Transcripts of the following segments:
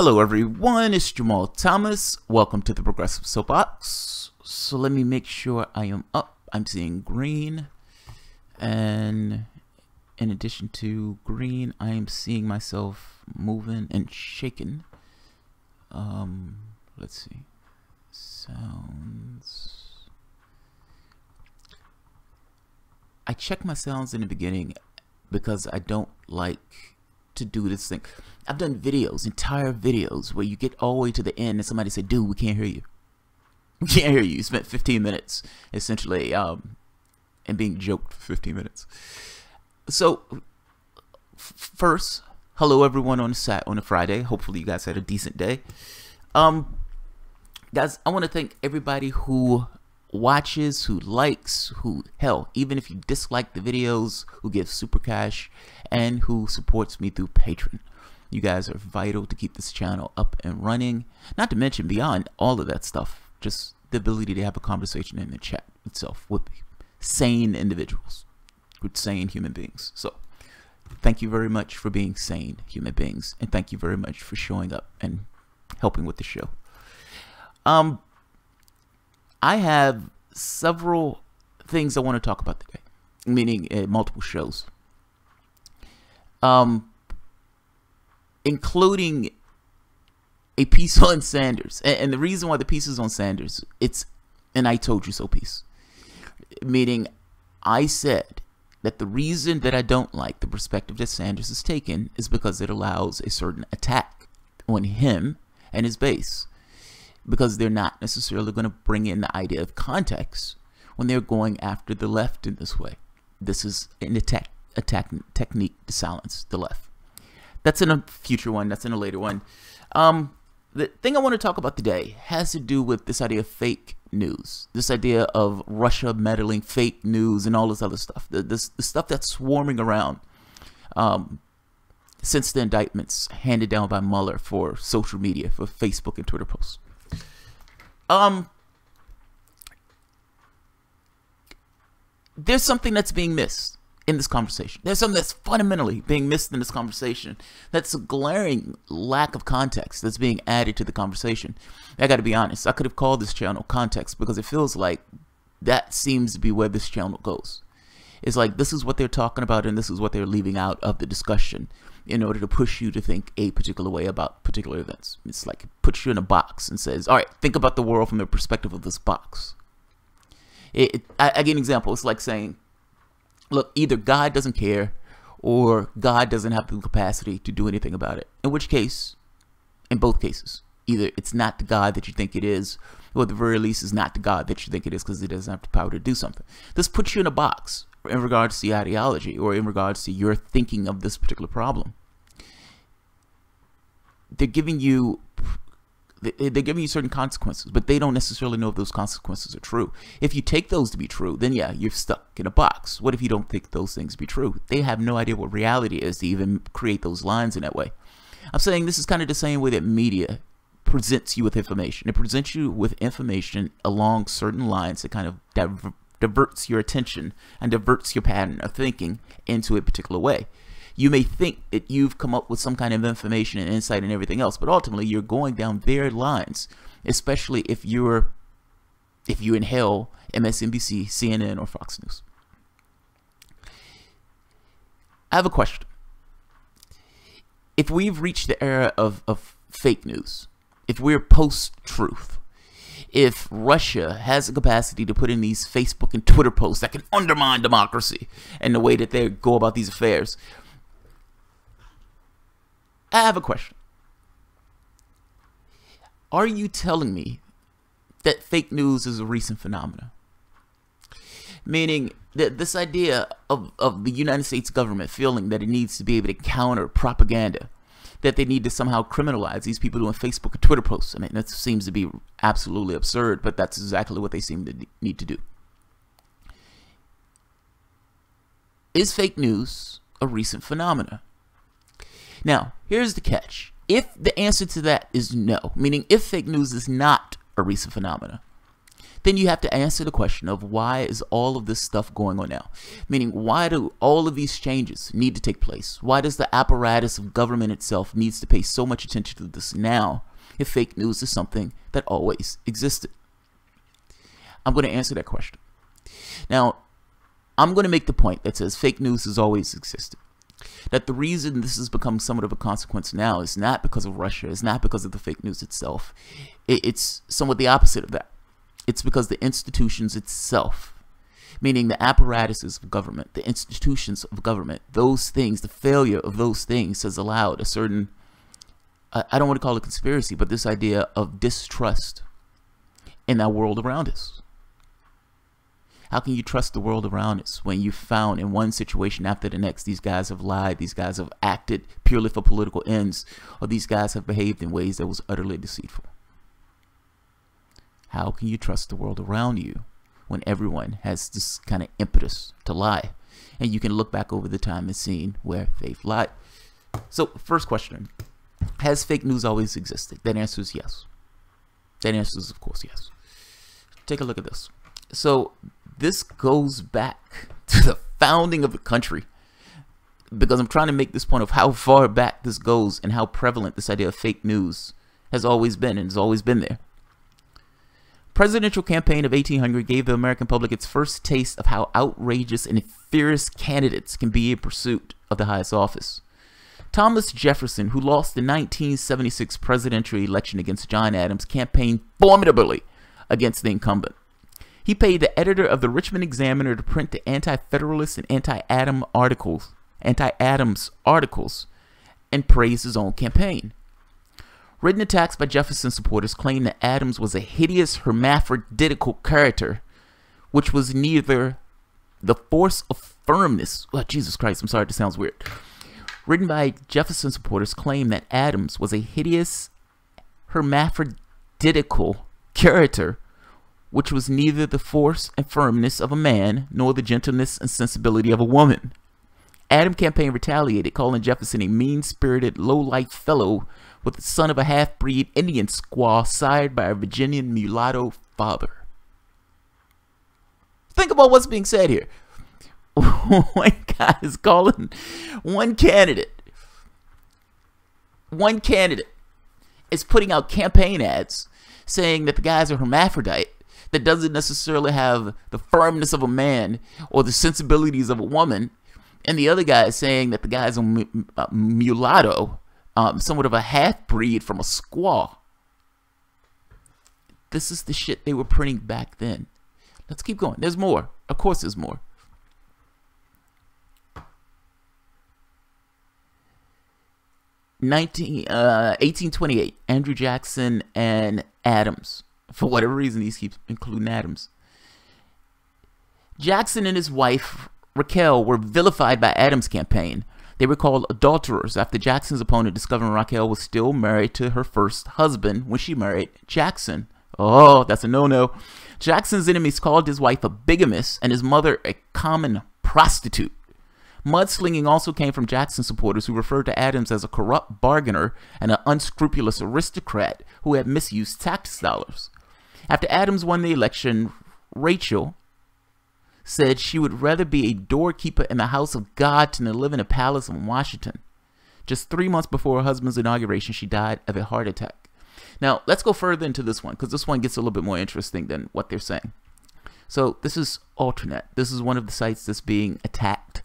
Hello everyone, it's Jamal Thomas. Welcome to the Progressive Soapbox. So let me make sure I am up. I'm seeing green. And in addition to green, I am seeing myself moving and shaking. Let's see. Sounds. I check my sounds in the beginning because I don't like to do this thing. I've done videos, entire videos, where you get all the way to the end and somebody say, dude, we can't hear you. We can't hear you. You spent 15 minutes essentially and being joked for 15 minutes. So first, hello everyone on a Friday. Hopefully you guys had a decent day. Guys, I want to thank everybody who watches, who likes, who, hell, even if you dislike the videos, who gives super cash, and who supports me through Patreon. You guys are vital to keep this channel up and running. Not to mention beyond all of that stuff, just the ability to have a conversation in the chat itself with sane individuals, with sane human beings. So thank you very much for being sane human beings, and thank you very much for showing up and helping with the show. I have several things I want to talk about today, meaning multiple shows, including a piece on Sanders. And the reason why the piece is on Sanders, it's an I told you so piece, meaning I said that the reason that I don't like the perspective that Sanders has taken is because it allows a certain attack on him and his base, because they're not necessarily going to bring in the idea of context when they're going after the left in this way. This is an attack technique to silence the left. That's in a future one. That's in a later one. The thing I want to talk about today has to do with this idea of fake news, this idea of Russia meddling, fake news, and all this other stuff. The stuff that's swarming around since the indictments handed down by Mueller for social media, for Facebook and Twitter posts. There's something that's being missed in this conversation. There's something that's fundamentally being missed in this conversation. That's a glaring lack of context that's being added to the conversation. I got to be honest. I could have called this channel Context, because it feels like that seems to be where this channel goes. It's like this is what they're talking about and this is what they're leaving out of the discussion in order to push you to think a particular way about particular events. It's like it puts you in a box and says, all right, think about the world from the perspective of this box. I give an example. It's like saying, look, either God doesn't care or God doesn't have the capacity to do anything about it. In which case, in both cases, either it's not the God that you think it is, or at the very least it's not the God that you think it is because it doesn't have the power to do something. This puts you in a box in regards to the ideology or in regards to your thinking of this particular problem. They're giving you certain consequences, but they don't necessarily know if those consequences are true. If you take those to be true, then yeah, you're stuck in a box. What if you don't think those things to be true? They have no idea what reality is to even create those lines in that way. I'm saying this is kind of the same way that media presents you with information. It presents you with information along certain lines that kind of diverts your attention and diverts your pattern of thinking into a particular way. You may think that you've come up with some kind of information and insight and everything else, but ultimately you're going down their lines, especially if you inhale MSNBC, CNN, or Fox News. I have a question. If we've reached the era of fake news, if we're post-truth, if Russia has the capacity to put in these Facebook and Twitter posts that can undermine democracy and the way that they go about these affairs, I have a question. Are you telling me that fake news is a recent phenomenon? Meaning that this idea of the United States government feeling that it needs to be able to counter propaganda, that they need to somehow criminalize these people doing Facebook and Twitter posts. I mean, that seems to be absolutely absurd, but that's exactly what they seem to need to do. Is fake news a recent phenomenon? Now, here's the catch. If the answer to that is no, meaning if fake news is not a recent phenomenon, then you have to answer the question of why is all of this stuff going on now? Meaning, why do all of these changes need to take place? Why does the apparatus of government itself needs to pay so much attention to this now if fake news is something that always existed? I'm going to answer that question. Now, I'm going to make the point that says fake news has always existed. That the reason this has become somewhat of a consequence now is not because of Russia, it's not because of the fake news itself. It's somewhat the opposite of that. It's because the institutions itself, meaning the apparatuses of government, the institutions of government, those things, the failure of those things has allowed a certain, I don't want to call it conspiracy, but this idea of distrust in our world around us. How can you trust the world around us when you found in one situation after the next, these guys have lied, these guys have acted purely for political ends, or these guys have behaved in ways that was utterly deceitful? How can you trust the world around you when everyone has this kind of impetus to lie? And you can look back over the time and see where they've lied. So, first question, has fake news always existed? That answer is yes. That answer is, of course, yes. Take a look at this. So, this goes back to the founding of the country, because I'm trying to make this point of how far back this goes and how prevalent this idea of fake news has always been and has always been there. Presidential campaign of 1800 gave the American public its first taste of how outrageous and fierce candidates can be in pursuit of the highest office. Thomas Jefferson, who lost the 1976 presidential election against John Adams, campaigned formidably against the incumbent. He paid the editor of the Richmond Examiner to print the anti-federalist and anti-Adams articles and praise his own campaign. Written attacks by Jefferson supporters claimed that Adams was a hideous hermaphroditical character, which was neither the force of firmness. Oh, Jesus Christ, I'm sorry, this sounds weird. Written by Jefferson supporters claimed that Adams was a hideous hermaphroditical character, which was neither the force and firmness of a man nor the gentleness and sensibility of a woman. Adams' campaign retaliated, calling Jefferson a mean-spirited, low-life fellow with the son of a half-breed Indian squaw sired by a Virginian mulatto father. Think about what's being said here. One guy is calling one candidate is putting out campaign ads saying that the guy's a hermaphrodite that doesn't necessarily have the firmness of a man or the sensibilities of a woman, and the other guy is saying that the guy's a mulatto, somewhat of a half-breed from a squaw. This is the shit they were printing back then. Let's keep going. There's more. Of course there's more. In 1828, Andrew Jackson and Adams, for whatever reason these keep including Adams. Jackson and his wife Raquel were vilified by Adams' campaign. They were called adulterers after Jackson's opponent discovering Raquel was still married to her first husband when she married Jackson. Oh, that's a no-no. Jackson's enemies called his wife a bigamist and his mother a common prostitute. Mudslinging also came from Jackson supporters who referred to Adams as a corrupt bargainer and an unscrupulous aristocrat who had misused tax dollars. After Adams won the election, Rachel said she would rather be a doorkeeper in the house of God than to live in a palace in Washington. Just 3 months before her husband's inauguration, she died of a heart attack. Now, let's go further into this one, because this one gets a little bit more interesting than what they're saying. So, this is Alternet. This is one of the sites that's being attacked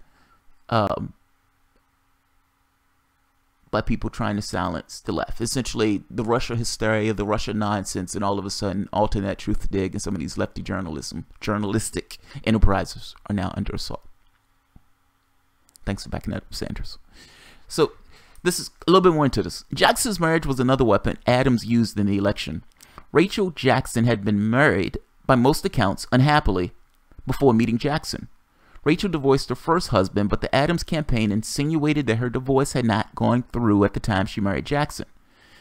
by people trying to silence the left. Essentially, the Russia hysteria, the Russia nonsense, and all of a sudden, Alternet, Truth Dig, and some of these lefty journalistic enterprises are now under assault. Thanks for backing up, Sanders. So, this is a little bit more into this. Jackson's marriage was another weapon Adams used in the election. Rachel Jackson had been married, by most accounts, unhappily, before meeting Jackson. Rachel divorced her first husband, but the Adams campaign insinuated that her divorce had not gone through at the time she married Jackson.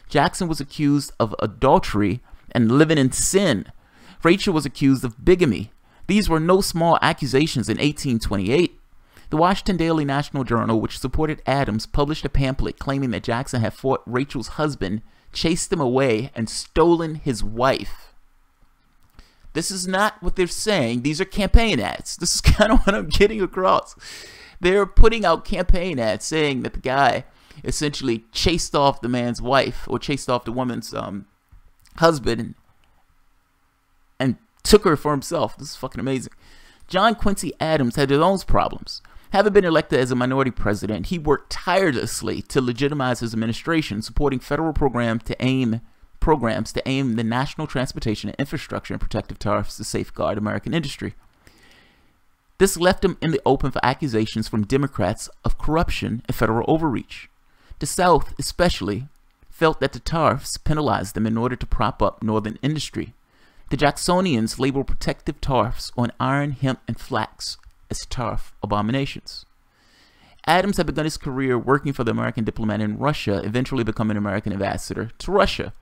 Jackson was accused of adultery and living in sin. Rachel was accused of bigamy. These were no small accusations in 1828. The Washington Daily National Journal, which supported Adams, published a pamphlet claiming that Jackson had fought Rachel's husband, chased him away, and stolen his wife. This is not what they're saying. These are campaign ads. This is kind of what I'm getting across. They're putting out campaign ads saying that the guy essentially chased off the man's wife, or chased off the woman's husband, and took her for himself. This is fucking amazing. John Quincy Adams had his own problems. Having been elected as a minority president, he worked tirelessly to legitimize his administration, supporting federal programs to aim the national transportation and infrastructure and protective tariffs to safeguard American industry. This left him in the open for accusations from Democrats of corruption and federal overreach. The South, especially, felt that the tariffs penalized them in order to prop up northern industry. The Jacksonians labeled protective tariffs on iron, hemp, and flax as tariff abominations. Adams had begun his career working for the American diplomat in Russia, eventually becoming an American ambassador to Russia.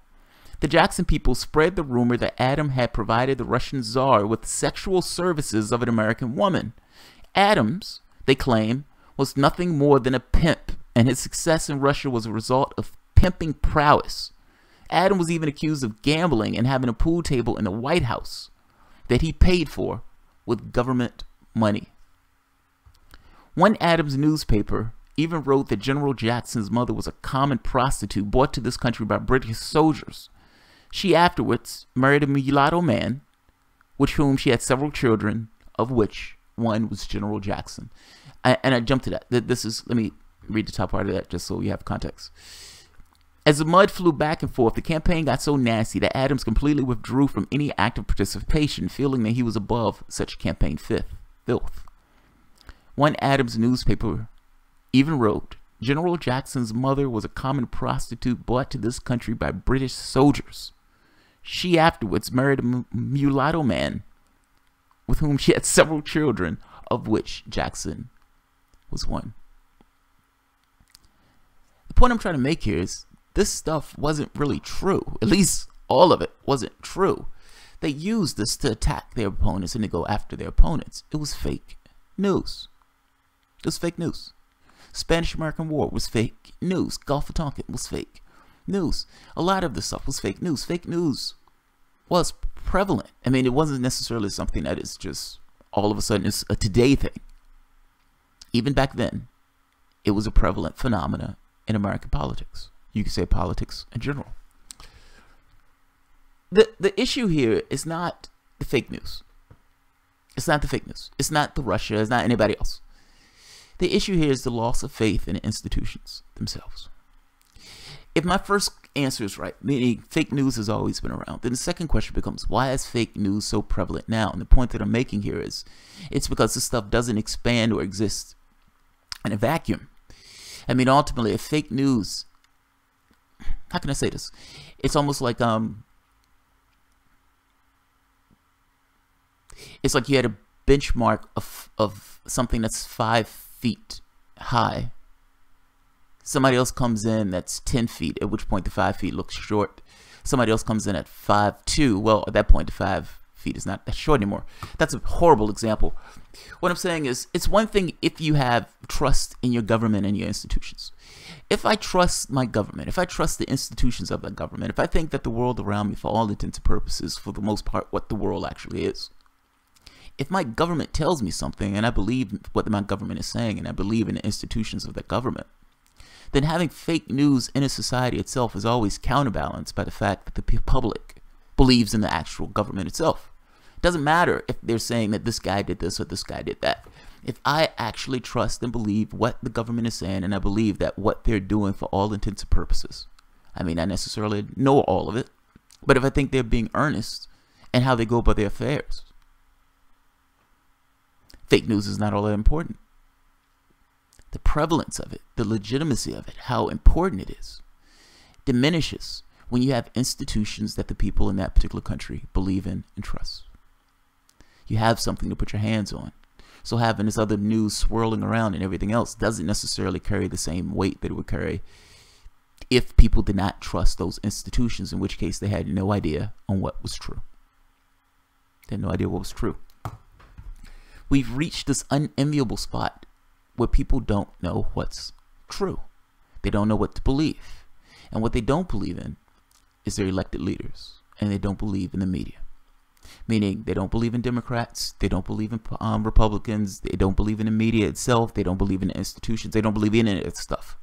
The Jackson people spread the rumor that Adams had provided the Russian Tsar with sexual services of an American woman. Adams, they claim, was nothing more than a pimp, and his success in Russia was a result of pimping prowess. Adams was even accused of gambling and having a pool table in the White House that he paid for with government money. One Adams newspaper even wrote that General Jackson's mother was a common prostitute brought to this country by British soldiers. She afterwards married a mulatto man, with whom she had several children, of which one was General Jackson. And I jumped to that. Let me read the top part of that just so you have context. As the mud flew back and forth, the campaign got so nasty that Adams completely withdrew from any active participation, feeling that he was above such campaign filth. One Adams newspaper even wrote, General Jackson's mother was a common prostitute brought to this country by British soldiers. She afterwards married a mulatto man with whom she had several children, of which Jackson was one. The point I'm trying to make here is this stuff wasn't really true. At least all of it wasn't true. They used this to attack their opponents and to go after their opponents. It was fake news. It was fake news. Spanish-American War was fake news. Gulf of Tonkin was fake news. A lot of the stuff was fake news. Fake news was prevalent. I mean, it wasn't necessarily something that is just all of a sudden it's a today thing. Even back then, it was a prevalent phenomena in American politics. You could say politics in general. The issue here is not the fake news. It's not the fake news. It's not the Russia. It's not anybody else. The issue here is the loss of faith in the institutions themselves. If my first answer is right, meaning fake news has always been around, then the second question becomes, why is fake news so prevalent now? And the point that I'm making here is, it's because this stuff doesn't expand or exist in a vacuum. I mean, ultimately, if fake news, how can I say this? It's almost like it's like you had a benchmark of something that's 5 feet high. Somebody else comes in that's 10 feet, at which point the 5 feet looks short. Somebody else comes in at 5'2". Well, at that point, the 5 feet is not that short anymore. That's a horrible example. What I'm saying is, it's one thing if you have trust in your government and your institutions. If I trust my government, if I trust the institutions of that government, if I think that the world around me, for all intents and purposes, for the most part, what the world actually is. If my government tells me something and I believe what my government is saying and I believe in the institutions of that government, then having fake news in a society itself is always counterbalanced by the fact that the public believes in the actual government itself. It doesn't matter if they're saying that this guy did this or this guy did that. If I actually trust and believe what the government is saying, and I believe that what they're doing for all intents and purposes, I may not necessarily know all of it, but if I think they're being earnest in how they go about their affairs, fake news is not all that important. The prevalence of it, the legitimacy of it, how important it is, diminishes when you have institutions that the people in that particular country believe in and trust. You have something to put your hands on. So having this other news swirling around and everything else doesn't necessarily carry the same weight that it would carry if people did not trust those institutions, in which case they had no idea on what was true. They had no idea what was true. We've reached this unenviable spot where people don't know what's true. They don't know what to believe. And what they don't believe in is their elected leaders. And they don't believe in the media. Meaning they don't believe in Democrats, they don't believe in Republicans, they don't believe in the media itself, they don't believe in the institutions, they don't believe in any of that stuff.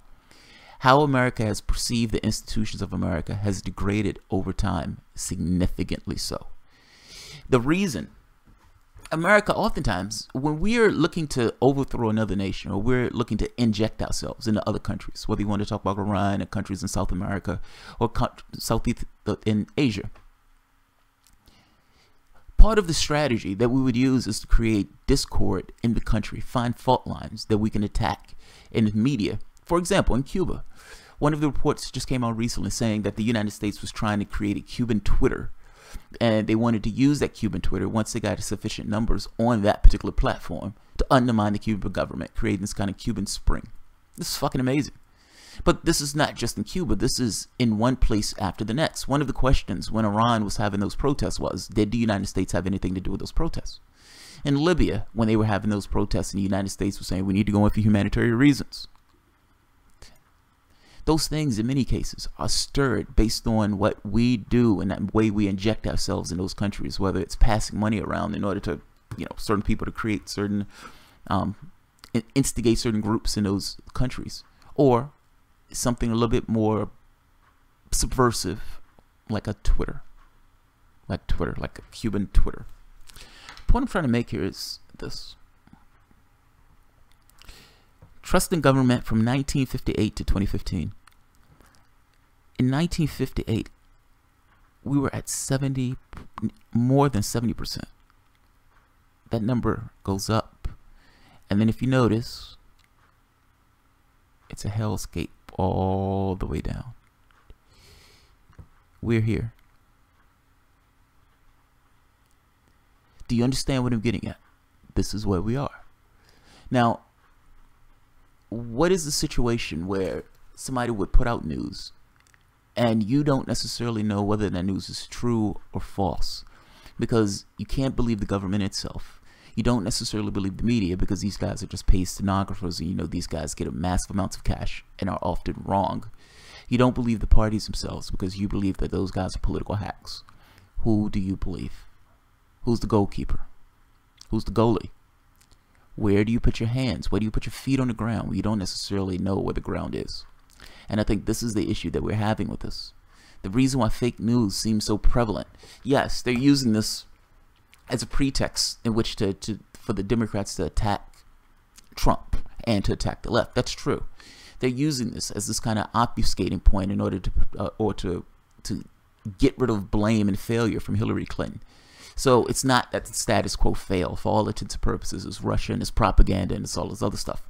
How America has perceived the institutions of America has degraded over time, significantly so. The reason America, oftentimes, when we're looking to overthrow another nation or we're looking to inject ourselves into other countries, whether you want to talk about Iran and countries in South America or Southeast in Asia, part of the strategy that we would use is to create discord in the country, find fault lines that we can attack in the media. For example, in Cuba, one of the reports just came out recently saying that the United States was trying to create a Cuban Twitter. And they wanted to use that Cuban Twitter once they got sufficient numbers on that particular platform to undermine the Cuban government, creating this kind of Cuban spring. This is fucking amazing. But this is not just in Cuba. This is in one place after the next. One of the questions when Iran was having those protests was, did the United States have anything to do with those protests? In Libya, when they were having those protests, and the United States was saying, we need to go in for humanitarian reasons. Those things, in many cases, are stirred based on what we do and that way we inject ourselves in those countries, whether it's passing money around in order to, certain people to create certain, instigate certain groups in those countries, or something a little bit more subversive, like a Twitter, like a Cuban Twitter. The point I'm trying to make here is this. Trust in government from 1958 to 2015. In 1958, we were at more than 70%. That number goes up. And then if you notice, it's a hellscape all the way down. We're here. Do you understand what I'm getting at? This is where we are. Now, what is the situation where somebody would put out news and you don't necessarily know whether that news is true or false, because you can't believe the government itself? You don't necessarily believe the media because these guys are just paid stenographers, and these guys get massive amounts of cash and are often wrong. You don't believe the parties themselves because you believe that those guys are political hacks. Who do you believe? Who's the goalkeeper? Who's the goalie? Where do you put your hands? Where do you put your feet on the ground? You don't necessarily know where the ground is. And I think this is the issue that we're having with this. The reason why fake news seems so prevalent. Yes, they're using this as a pretext in which for the Democrats to attack Trump and to attack the left. That's true. They're using this as this kind of obfuscating point in order to get rid of blame and failure from Hillary Clinton. So it's not that the status quo failed. For all intents and purposes, it's Russia and it's propaganda and it's all this other stuff.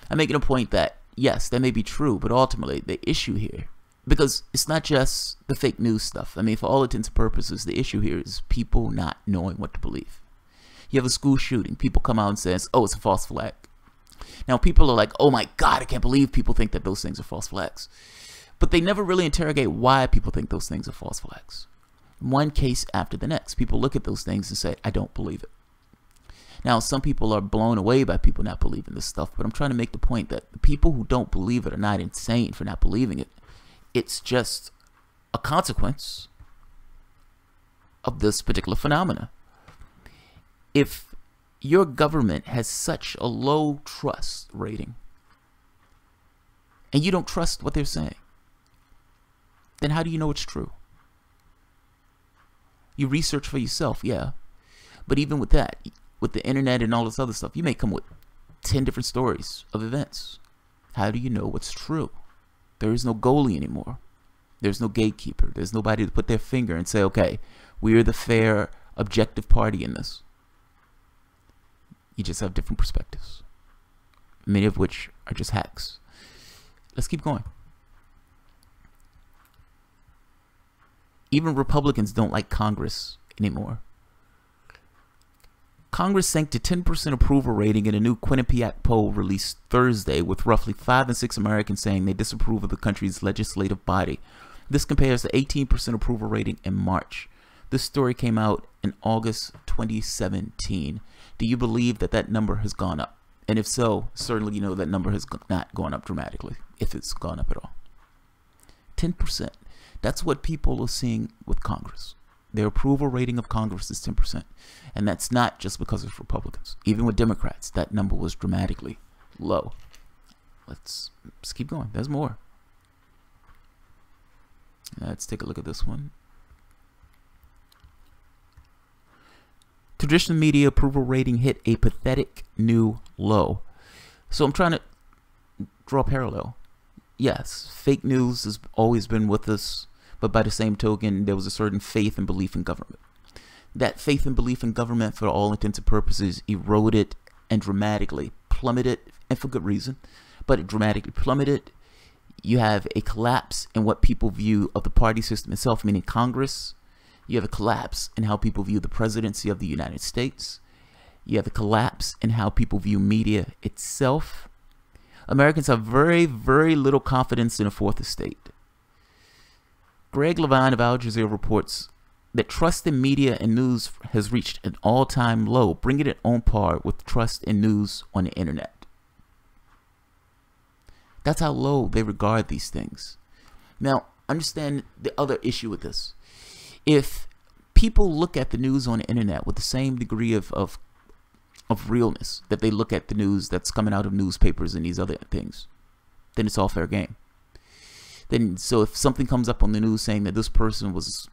I'm making a point that, yes, that may be true, but ultimately the issue here, because it's not just the fake news stuff. I mean, for all intents and purposes, the issue here is people not knowing what to believe. You have a school shooting. People come out and says, oh, it's a false flag. Now, people are like, oh my God, I can't believe people think that those things are false flags. But they never really interrogate why people think those things are false flags. One case after the next, people look at those things and say, I don't believe it. Now, some people are blown away by people not believing this stuff, but I'm trying to make the point that the people who don't believe it are not insane for not believing it. It's just a consequence of this particular phenomena. If your government has such a low trust rating and you don't trust what they're saying, then how do you know it's true? You research for yourself, yeah. But even with that, with the internet and all this other stuff, you may come with 10 different stories of events. How do you know what's true? There is no goalie anymore. There's no gatekeeper. There's nobody to put their finger and say, okay, we're the fair, objective party in this. You just have different perspectives, many of which are just hacks. Let's keep going. Even Republicans don't like Congress anymore. Congress sank to 10% approval rating in a new Quinnipiac poll released Thursday, with roughly 5 in 6 Americans saying they disapprove of the country's legislative body. This compares to 18% approval rating in March. This story came out in August 2017. Do you believe that that number has gone up? And if so, certainly you know that number has not gone up dramatically, if it's gone up at all. 10%. That's what people are seeing with Congress. Their approval rating of Congress is 10%. And that's not just because of Republicans. Even with Democrats, that number was dramatically low. Let's keep going. There's more. Let's take a look at this one. Traditional media approval rating hit a pathetic new low. So I'm trying to draw a parallel. Yes, fake news has always been with us, but by the same token, there was a certain faith and belief in government. That faith and belief in government, for all intents and purposes, eroded and dramatically plummeted, and for good reason, but it dramatically plummeted. You have a collapse in what people view of the party system itself, meaning Congress. You have a collapse in how people view the presidency of the United States. You have a collapse in how people view media itself. Americans have very, very little confidence in a fourth estate. Greg Levine of Al Jazeera reports that trust in media and news has reached an all-time low, bringing it on par with trust in news on the internet. That's how low they regard these things. Now, understand the other issue with this. If people look at the news on the internet with the same degree of realness that they look at the news that's coming out of newspapers and these other things, then it's all fair game. Then, so if something comes up on the news saying that this person was,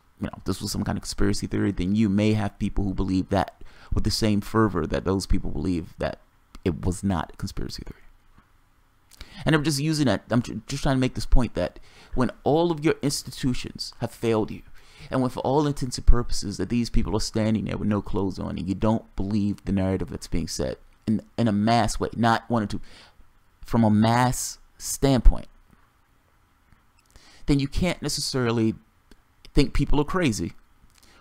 this was some kind of conspiracy theory, then you may have people who believe that with the same fervor that those people believe that it was not a conspiracy theory. And I'm just using that, I'm just trying to make this point that when all of your institutions have failed you, and when for all intents and purposes that these people are standing there with no clothes on and you don't believe the narrative that's being said in a mass way, not one or two, from a mass standpoint, then you can't necessarily think people are crazy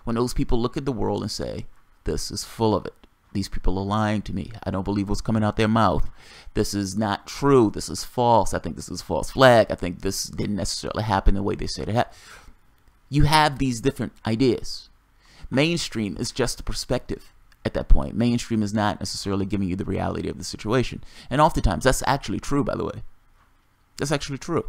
when those people look at the world and say, this is full of it. These people are lying to me. I don't believe what's coming out their mouth. This is not true. This is false. I think this is false flag. I think this didn't necessarily happen the way they said it happened. You have these different ideas. Mainstream is just a perspective at that point. Mainstream is not necessarily giving you the reality of the situation. And oftentimes, that's actually true, by the way. That's actually true.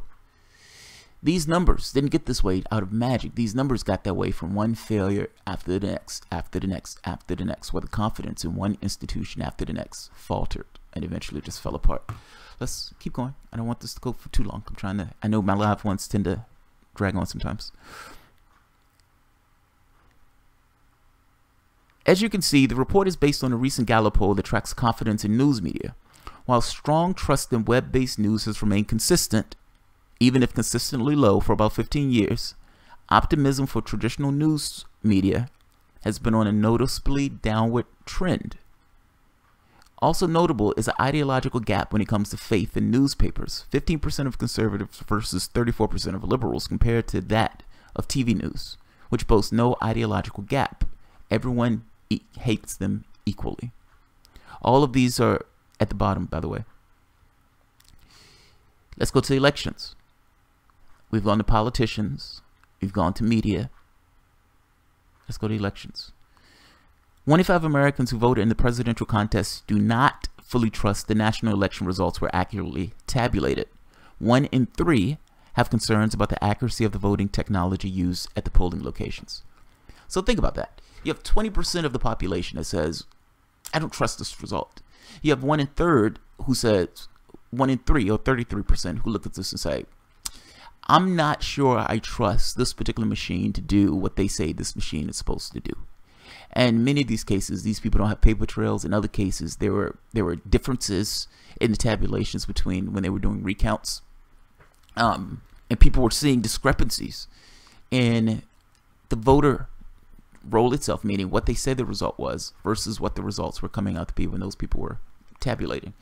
These numbers didn't get this way out of magic. These numbers got that way from one failure after the next, after the next, after the next, where the confidence in one institution after the next faltered and eventually just fell apart. Let's keep going. I don't want this to go for too long. I know my live ones tend to drag on sometimes. As you can see, the report is based on a recent Gallup poll that tracks confidence in news media. While strong trust in web-based news has remained consistent, even if consistently low for about 15 years, optimism for traditional news media has been on a noticeably downward trend. Also notable is an ideological gap when it comes to faith in newspapers. 15% of conservatives versus 34% of liberals compared to that of TV news, which boasts no ideological gap. Everyone hates them equally. All of these are at the bottom, by the way. Let's go to the elections. We've gone to politicians. We've gone to media. Let's go to elections. 1 in 5 Americans who voted in the presidential contest do not fully trust the national election results were accurately tabulated. 1 in 3 have concerns about the accuracy of the voting technology used at the polling locations. So think about that. You have 20% of the population that says, I don't trust this result. You have 1 in 3 who says, 1 in 3 or 33% who look at this and say, I'm not sure I trust this particular machine to do what they say this machine is supposed to do. And many of these cases, these people don't have paper trails. In other cases, there were differences in the tabulations between when they were doing recounts. And people were seeing discrepancies in the voter roll itself, meaning what they said the result was versus what the results were coming out to be when those people were tabulating.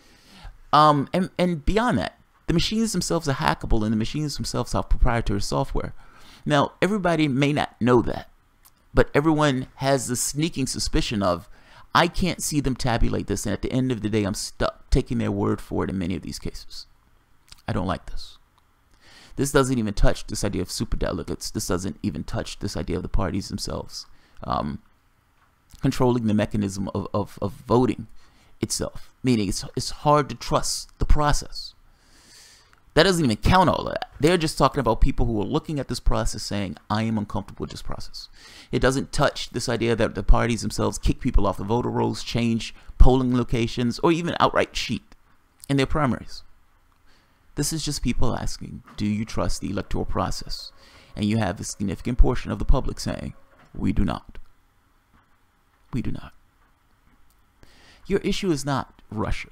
And beyond that, the machines themselves are hackable and the machines themselves have proprietary software. Now, everybody may not know that, but everyone has the sneaking suspicion of, I can't see them tabulate this, and at the end of the day, I'm stuck taking their word for it in many of these cases. I don't like this. This doesn't even touch this idea of superdelegates. This doesn't even touch this idea of the parties themselves controlling the mechanism of voting itself, meaning it's hard to trust the process. That doesn't even count all of that. They're just talking about people who are looking at this process saying, I am uncomfortable with this process. It doesn't touch this idea that the parties themselves kick people off the voter rolls, change polling locations, or even outright cheat in their primaries. This is just people asking, do you trust the electoral process? And you have a significant portion of the public saying, we do not. We do not. Your issue is not Russia.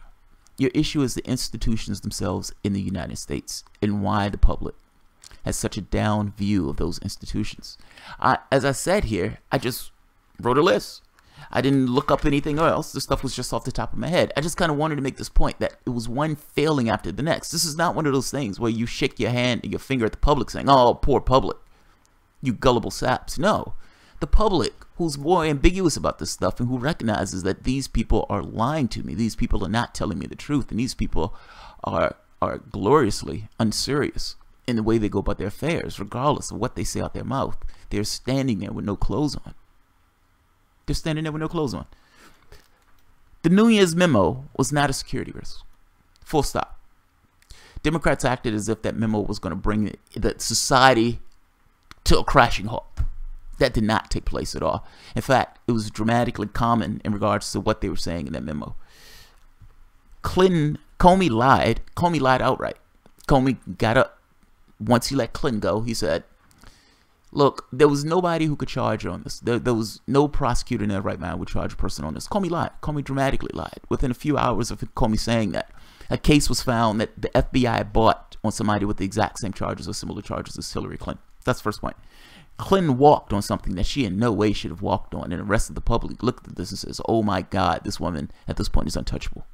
Your issue is the institutions themselves in the United States and why the public has such a down view of those institutions. As I said here, I just wrote a list. I didn't look up anything else. This stuff was just off the top of my head. I just kind of wanted to make this point that it was one failing after the next. This is not one of those things where you shake your hand and your finger at the public saying, oh, poor public, you gullible saps. No, the public who's more ambiguous about this stuff and who recognizes that these people are lying to me. These people are not telling me the truth. And these people are gloriously unserious in the way they go about their affairs, regardless of what they say out their mouth. They're standing there with no clothes on. They're standing there with no clothes on. The Nunez memo was not a security risk. Full stop. Democrats acted as if that memo was going to bring the society to a crashing halt. That did not take place at all. In fact, it was dramatically common in regards to what they were saying in that memo. Comey lied. Comey lied outright. Comey got up. Once he let Clinton go, he said, look, there was nobody who could charge on this. There was no prosecutor in their right mind would charge a person on this. Comey lied. Comey dramatically lied. Within a few hours of Comey saying that, a case was found that the FBI bought on somebody with the exact same charges or similar charges as Hillary Clinton. That's the first point. Clinton walked on something that she in no way should have walked on, and the rest of the public looked at this and says, oh my God, this woman at this point is untouchable.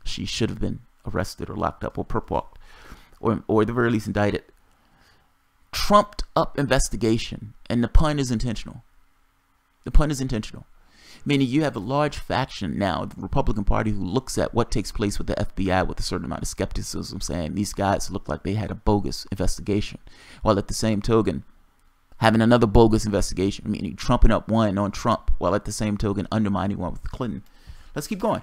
She should have been arrested or locked up or perp walked or at the very least indicted. Trumped up investigation, and the pun is intentional. The pun is intentional. Meaning you have a large faction now, the Republican Party, who looks at what takes place with the FBI with a certain amount of skepticism, saying these guys look like they had a bogus investigation, while at the same token having another bogus investigation, meaning trumping up one on Trump, while at the same token undermining one with Clinton. Let's keep going.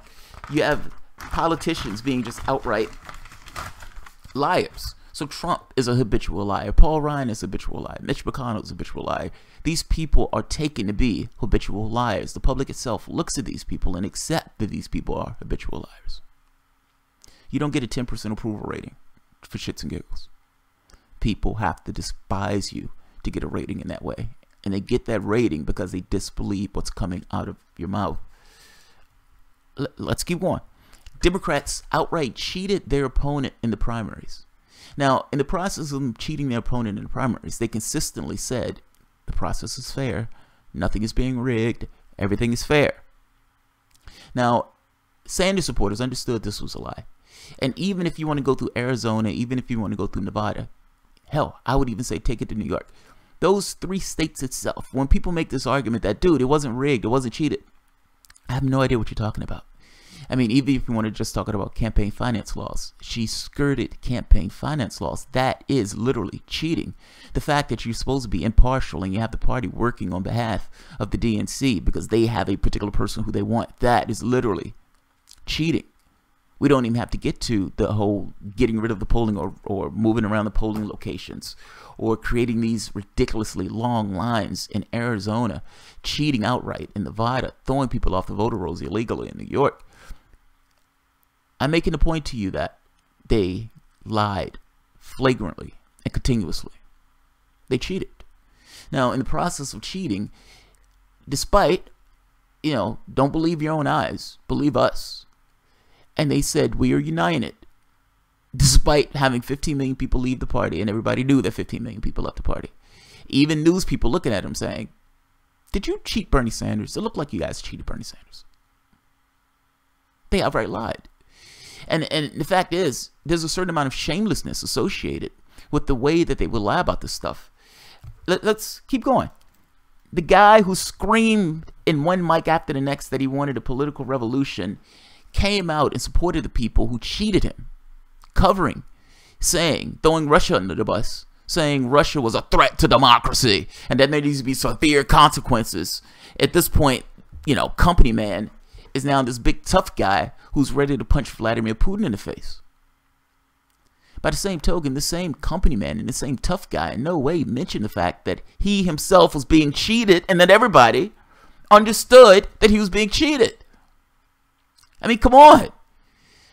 You have politicians being just outright liars. So Trump is a habitual liar. Paul Ryan is a habitual liar. Mitch McConnell is a habitual liar. These people are taken to be habitual liars. The public itself looks at these people and accepts that these people are habitual liars. You don't get a 10% approval rating for shits and giggles. People have to despise you to get a rating in that way. And they get that rating because they disbelieve what's coming out of your mouth. Let's keep going. Democrats outright cheated their opponent in the primaries. Now, in the process of them cheating their opponent in the primaries, they consistently said the process is fair, nothing is being rigged, everything is fair. Now, Sanders supporters understood this was a lie. And even if you want to go through Arizona, even if you want to go through Nevada, hell, I would even say take it to New York. Those three states itself, when people make this argument that, dude, it wasn't rigged, it wasn't cheated, I have no idea what you're talking about. I mean, even if you want to just talk about campaign finance laws, she skirted campaign finance laws. That is literally cheating. The fact that you're supposed to be impartial and you have the party working on behalf of the DNC because they have a particular person who they want, that is literally cheating. We don't even have to get to the whole getting rid of the polling or moving around the polling locations or creating these ridiculously long lines in Arizona, cheating outright in Nevada, throwing people off the voter rolls illegally in New York. I'm making the point to you that they lied flagrantly and continuously. They cheated. Now, in the process of cheating, despite, don't believe your own eyes, believe us. And they said, we are united. Despite having 15 million people leave the party, and everybody knew that 15 million people left the party. Even news people looking at them saying, did you cheat Bernie Sanders? It looked like you guys cheated Bernie Sanders. They outright lied. And the fact is, there's a certain amount of shamelessness associated with the way that they will lie about this stuff. Let's keep going. The guy who screamed in one mic after the next that he wanted a political revolution came out and supported the people who cheated him, covering, saying, throwing Russia under the bus, saying Russia was a threat to democracy and that there needs to be severe consequences. At this point, company man is now this big tough guy who's ready to punch Vladimir Putin in the face. By the same token, the same company man and the same tough guy in no way mentioned the fact that he himself was being cheated and that everybody understood that he was being cheated. I mean, come on.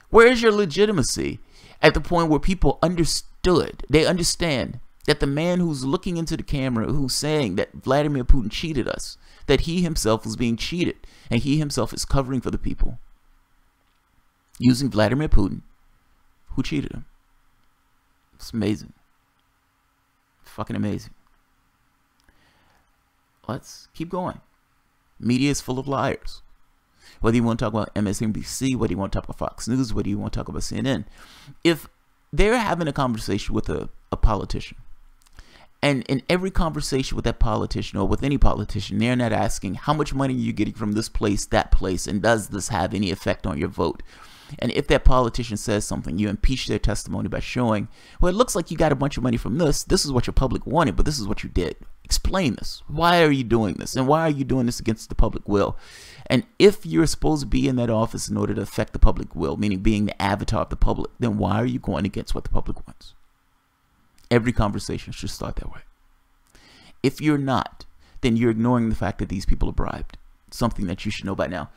Where is your legitimacy at the point where people understood, they understand that the man who's looking into the camera, who's saying that Vladimir Putin cheated us, that he himself was being cheated and he himself is covering for the people using Vladimir Putin, who cheated him. It's amazing. Fucking amazing. Let's keep going. Media is full of liars. Whether you want to talk about MSNBC, whether you want to talk about Fox News, whether you want to talk about CNN. If they're having a conversation with a politician, and in every conversation with that politician or with any politician, they're not asking how much money are you getting from this place, that place, and does this have any effect on your vote? And if that politician says something, you impeach their testimony by showing, well, it looks like you got a bunch of money from this. This is what your public wanted, but this is what you did. Explain this. Why are you doing this? And why are you doing this against the public will? And if you're supposed to be in that office in order to affect the public will, meaning being the avatar of the public, then why are you going against what the public wants? Every conversation should start that way. If you're not, then you're ignoring the fact that these people are bribed. Something that you should know by now.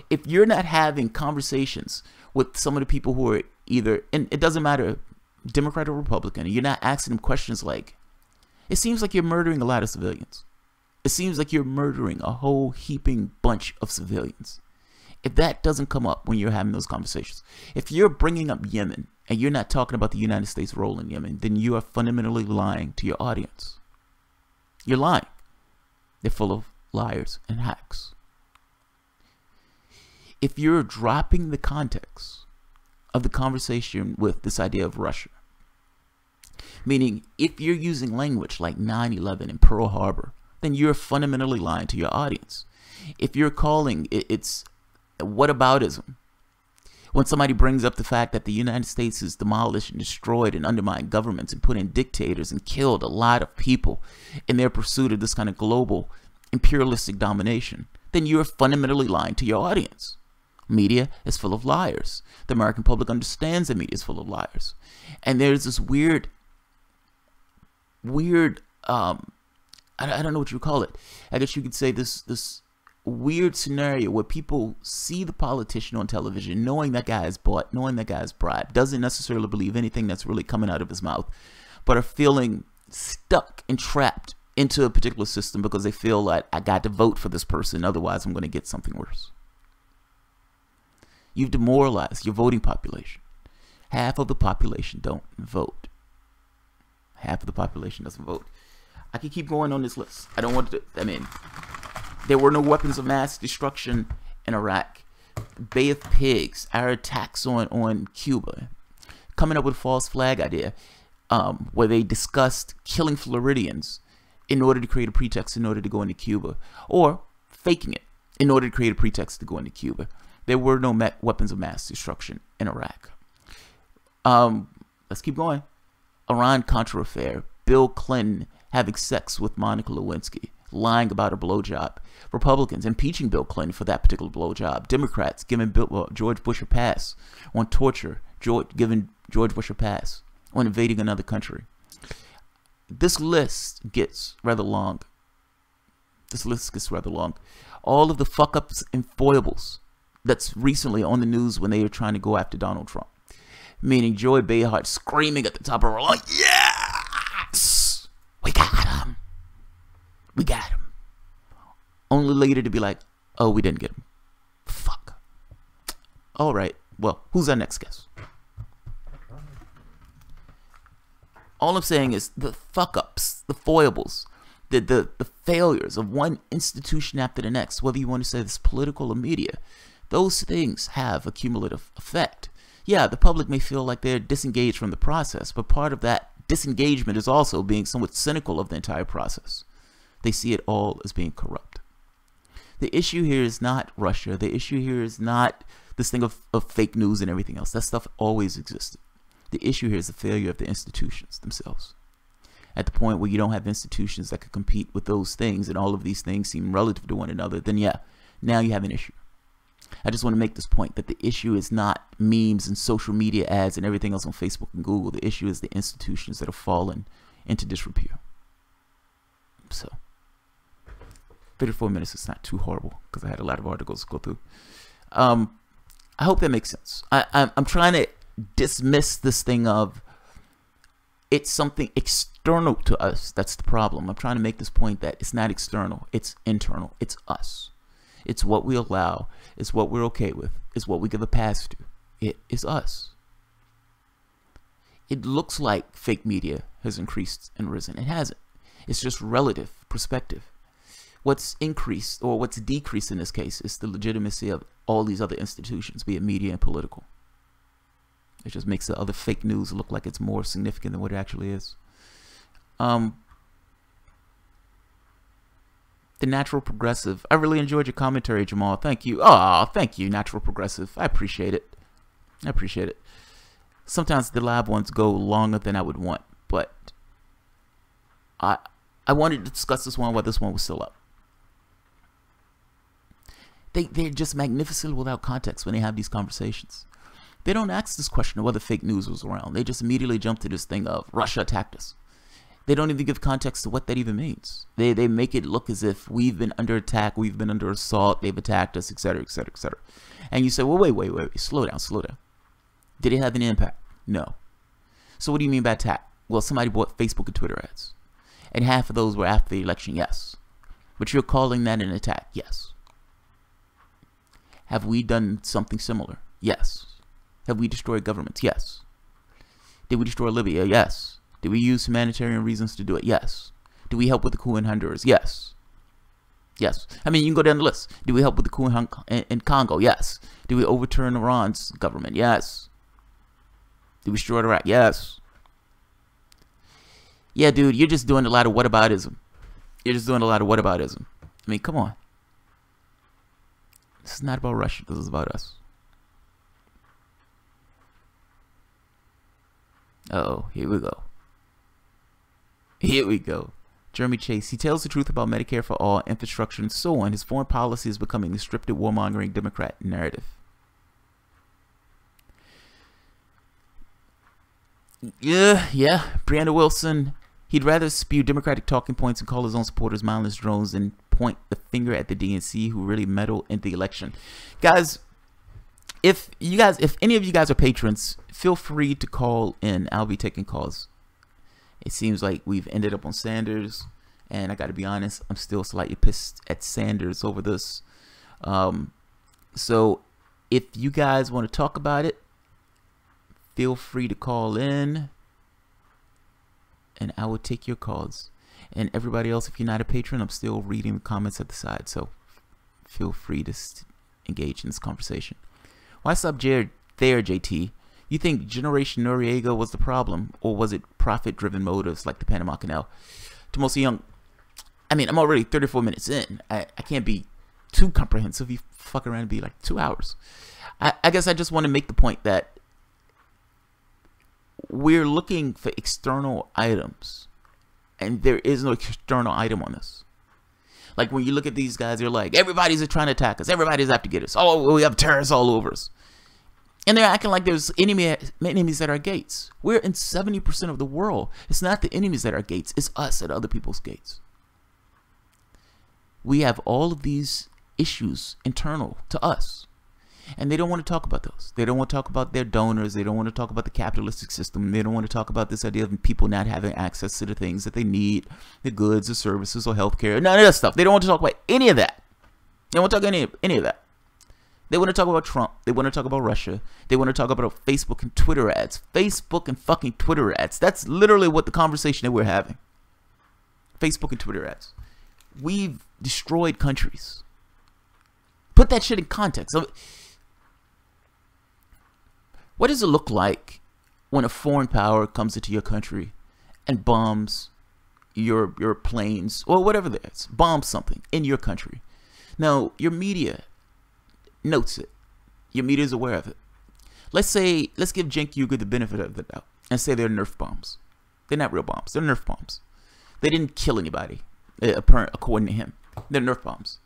If you're not having conversations with some of the people who are either, and it doesn't matter, Democrat or Republican, and you're not asking them questions like, it seems like you're murdering a lot of civilians. It seems like you're murdering a whole heaping bunch of civilians. If that doesn't come up when you're having those conversations, if you're bringing up Yemen and you're not talking about the United States' role in Yemen, then you are fundamentally lying to your audience. You're lying. They're full of liars and hacks. If you're dropping the context of the conversation with this idea of Russia, meaning if you're using language like 9/11 and Pearl Harbor, then you're fundamentally lying to your audience. If you're calling it's whataboutism, when somebody brings up the fact that the United States has demolished and destroyed and undermined governments and put in dictators and killed a lot of people in their pursuit of this kind of global imperialistic domination, then you're fundamentally lying to your audience. Media is full of liars. The American public understands that media is full of liars. And there's this weird, I don't know what you call it. I guess you could say this weird scenario where people see the politician on television, knowing that guy is bought, knowing that guy is bribed, doesn't necessarily believe anything that's really coming out of his mouth, but are feeling stuck and trapped into a particular system because they feel like, I got to vote for this person, otherwise I'm going to get something worse. You've demoralized your voting population. Half of the population don't vote. Half of the population doesn't vote. I could keep going on this list. I don't want to, there were no weapons of mass destruction in Iraq. Bay of Pigs, our attacks on Cuba. Coming up with a false flag idea where they discussed killing Floridians in order to create a pretext in order to go into Cuba. Or faking it in order to create a pretext to go into Cuba. There were no weapons of mass destruction in Iraq. Let's keep going. Iran-Contra affair. Bill Clinton having sex with Monica Lewinsky. Lying about a blowjob. Republicans impeaching Bill Clinton for that particular blowjob. Democrats giving George Bush a pass on torture. Giving George Bush a pass on invading another country. This list gets rather long. All of the fuck-ups and foibles that's recently on the news when they were trying to go after Donald Trump. Meaning Joy Behar screaming at the top of her lungs, yes! We got him. We got him. Only later to be like, oh, we didn't get him. Fuck. All right. Well, who's our next guest? All I'm saying is the fuck-ups, the foibles, the failures of one institution after the next, whether you want to say this political or media, those things have a cumulative effect. Yeah, the public may feel like they're disengaged from the process, but part of that disengagement is also being somewhat cynical of the entire process. They see it all as being corrupt. The issue here is not Russia. The issue here is not this thing of fake news and everything else. That stuff always existed. The issue here is the failure of the institutions themselves. At the point where you don't have institutions that can compete with those things and all of these things seem relative to one another, then yeah, now you have an issue. I just want to make this point that the issue is not memes and social media ads and everything else on Facebook and Google. The issue is the institutions that have fallen into disrepute. So 34 minutes is not too horrible because I had a lot of articles to go through. I hope that makes sense. I'm trying to dismiss this thing of it's something external to us. That's the problem. I'm trying to make this point that it's not external. It's internal. It's us. It's what we allow. It's what we're okay with. It's what we give a pass to. It is us. It looks like fake media has increased and risen. It hasn't. It's just relative perspective. What's increased or what's decreased in this case is the legitimacy of all these other institutions, be it media and political. It just makes the other fake news look like it's more significant than what it actually is. The Natural Progressive. I really enjoyed your commentary, Jamal. Thank you. Oh, thank you, Natural Progressive. I appreciate it. I appreciate it. Sometimes the live ones go longer than I would want, but I wanted to discuss this one while this one was still up. They're just magnificent without context when they have these conversations. They don't ask this question of whether fake news was around. They just immediately jump to this thing of Russia attacked us. They don't even give context to what that even means. They make it look as if we've been under attack, we've been under assault, they've attacked us, etc., etc., etc. And you say, well, wait, slow down. Did it have an impact? No. So what do you mean by attack? Well, somebody bought Facebook and Twitter ads. And half of those were after the election, yes. But you're calling that an attack? Yes. Have we done something similar? Yes. Have we destroyed governments? Yes. Did we destroy Libya? Yes. Did we use humanitarian reasons to do it? Yes. Did we help with the coup in Honduras? Yes. Yes. I mean, you can go down the list. Did we help with the coup in Congo? Yes. Did we overturn Iran's government? Yes. Did we destroy Iraq? Yes. Yeah, dude, you're just doing a lot of whataboutism. You're just doing a lot of whataboutism. I mean, come on. This is not about Russia. This is about us. Uh-oh, here we go. Here we go. Jeremy Chase. He tells the truth about Medicare for all, infrastructure, and so on. His foreign policy is becoming the scripted warmongering Democrat narrative. Yeah. Brianna Wilson. He'd rather spew Democratic talking points and call his own supporters mindless drones than point the finger at the DNC who really meddled in the election. Guys, if any of you guys are patrons, feel free to call in. I'll be taking calls. It seems like we've ended up on Sanders, and I got to be honest, I'm still slightly pissed at Sanders over this. So if you guys want to talk about it, feel free to call in, and I will take your calls. And everybody else, if you're not a patron, I'm still reading the comments at the side, so feel free to engage in this conversation. What's up, there, JT? You think Generation Noriega was the problem, or was it profit-driven motives like the Panama Canal? To most young, I mean, I'm already 34 minutes in. I can't be too comprehensive. You fuck around and be like 2 hours. I guess I just want to make the point that we're looking for external items, and there is no external item on this. Like when you look at these guys, they're like, everybody's trying to attack us. Everybody's out to get us. Oh, we have terrorists all over us. And they're acting like there's enemies at our gates. We're in 70% of the world. It's not the enemies at our gates. It's us at other people's gates. We have all of these issues internal to us. And they don't want to talk about those. They don't want to talk about their donors. They don't want to talk about the capitalistic system. They don't want to talk about this idea of people not having access to the things that they need, the goods, the services, or healthcare. None of that stuff. They don't want to talk about any of that. They don't want to talk about any of that. They want to talk about Trump. They want to talk about Russia. They want to talk about Facebook and Twitter ads. Facebook and fucking Twitter ads. That's literally what the conversation that we're having. Facebook and Twitter ads. We've destroyed countries. Put that shit in context. What does it look like when a foreign power comes into your country and bombs your planes or whatever it is, bombs something in your country? Now, your media notes it. Your media is aware of it. Let's give Cenk Uygur the benefit of the doubt and say they're Nerf bombs. They're not real bombs. They're Nerf bombs. They didn't kill anybody, according to him. They're Nerf bombs.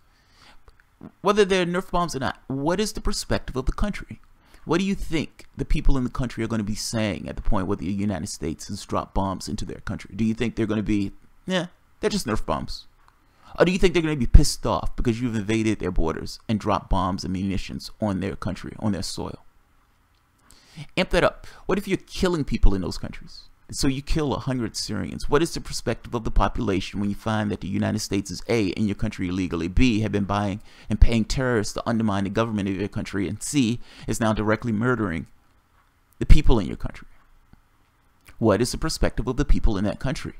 whether they're Nerf bombs or not, what is the perspective of the country? What do you think the people in the country are going to be saying at the point where the United States has dropped bombs into their country? Do you think they're going to be, yeah, they're just Nerf bombs? Or do you think they're going to be pissed off because you've invaded their borders and dropped bombs and munitions on their country, on their soil? Amp that up. What if you're killing people in those countries? So you kill 100 Syrians. What is the perspective of the population when you find that the United States is A, in your country illegally, B, have been buying and paying terrorists to undermine the government of your country, and C, is now directly murdering the people in your country? What is the perspective of the people in that country?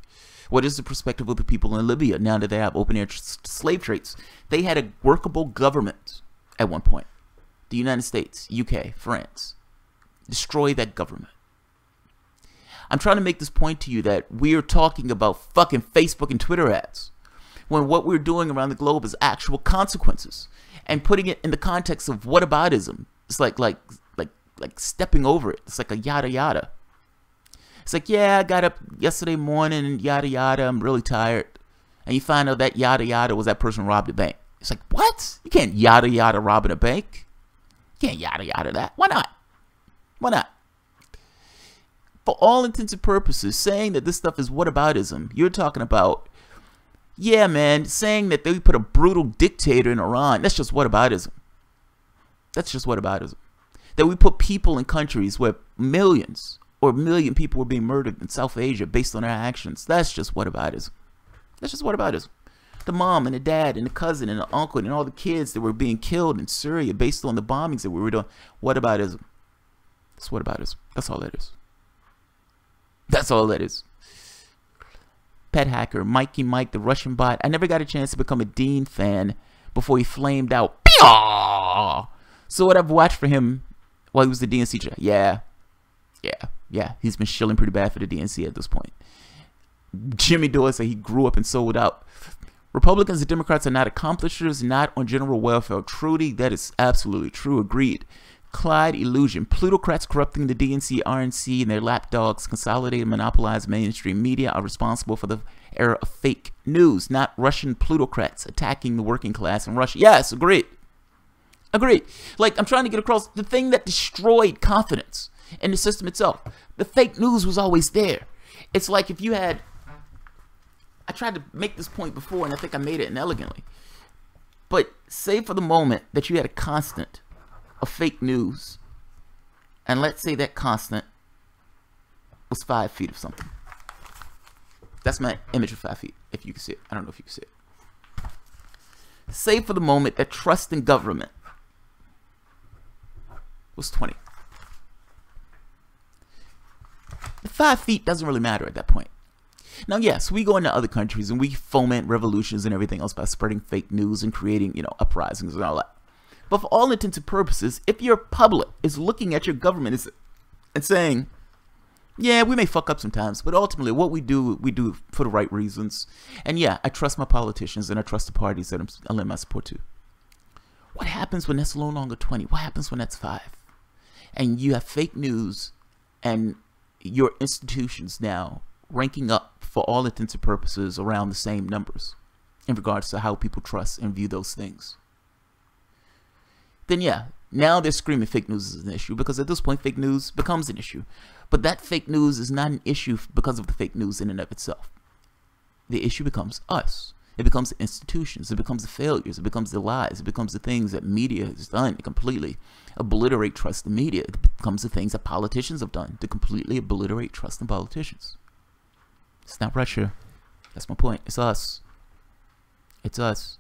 What is the perspective of the people in Libya now that they have open-air slave trades? They had a workable government at one point. The United States, UK, France. Destroy that government. I'm trying to make this point to you that we're talking about fucking Facebook and Twitter ads when what we're doing around the globe is actual consequences, and putting it in the context of whataboutism. It's like stepping over it. It's like a yada yada. It's like, yeah, I got up yesterday morning and yada yada, I'm really tired. And you find out that yada yada was that person robbed a bank. It's like, what? You can't yada yada robbing a bank. You can't yada yada that. Why not? Why not? For all intents and purposes, saying that this stuff is whataboutism, you're talking about, yeah, man, saying that they put a brutal dictator in Iran, that's just whataboutism. That's just whataboutism. That we put people in countries where millions or a million people were being murdered in South Asia based on our actions, that's just whataboutism. That's just whataboutism. The mom and the dad and the cousin and the uncle and all the kids that were being killed in Syria based on the bombings that we were doing, whataboutism. That's whataboutism. That's all that is. That's all that is. Pet hacker, Mikey Mike, the Russian bot. I never got a chance to become a Dean fan before he flamed out. So what I've watched for him while he was the DNC chair. Yeah. He's been shilling pretty bad for the DNC at this point. Jimmy Dore said he grew up and sold out. Republicans and Democrats are not accomplishers, not on general welfare. Trudy, that is absolutely true. Agreed. Clyde illusion. Plutocrats corrupting the DNC, RNC, and their lapdogs, consolidated, monopolized mainstream media are responsible for the era of fake news, not Russian plutocrats attacking the working class in Russia. Yes, agreed. Agreed. Like, I'm trying to get across the thing that destroyed confidence in the system itself. The fake news was always there. It's like if you had, I tried to make this point before, and I think I made it inelegantly. But say for the moment that you had a constant of fake news, and let's say that constant was 5 feet of something. That's my image of 5 feet, if you can see it. I don't know if you can see it. Say for the moment that trust in government was 20. The 5 feet doesn't really matter at that point. Now, yes, we go into other countries and we foment revolutions and everything else by spreading fake news and creating, uprisings and all that. But for all intents and purposes, if your public is looking at your government and saying, yeah, we may fuck up sometimes, but ultimately what we do for the right reasons. And yeah, I trust my politicians and I trust the parties that I lend my support to. What happens when that's no longer 20? What happens when that's 5? And you have fake news and your institutions now ranking up for all intents and purposes around the same numbers in regards to how people trust and view those things. Then yeah, now they're screaming fake news is an issue, because at this point fake news becomes an issue. But that fake news is not an issue because of the fake news in and of itself. The issue becomes us. It becomes the institutions. It becomes the failures. It becomes the lies. It becomes the things that media has done to completely obliterate trust in media. It becomes the things that politicians have done to completely obliterate trust in politicians. It's not Russia. That's my point. It's us. It's us.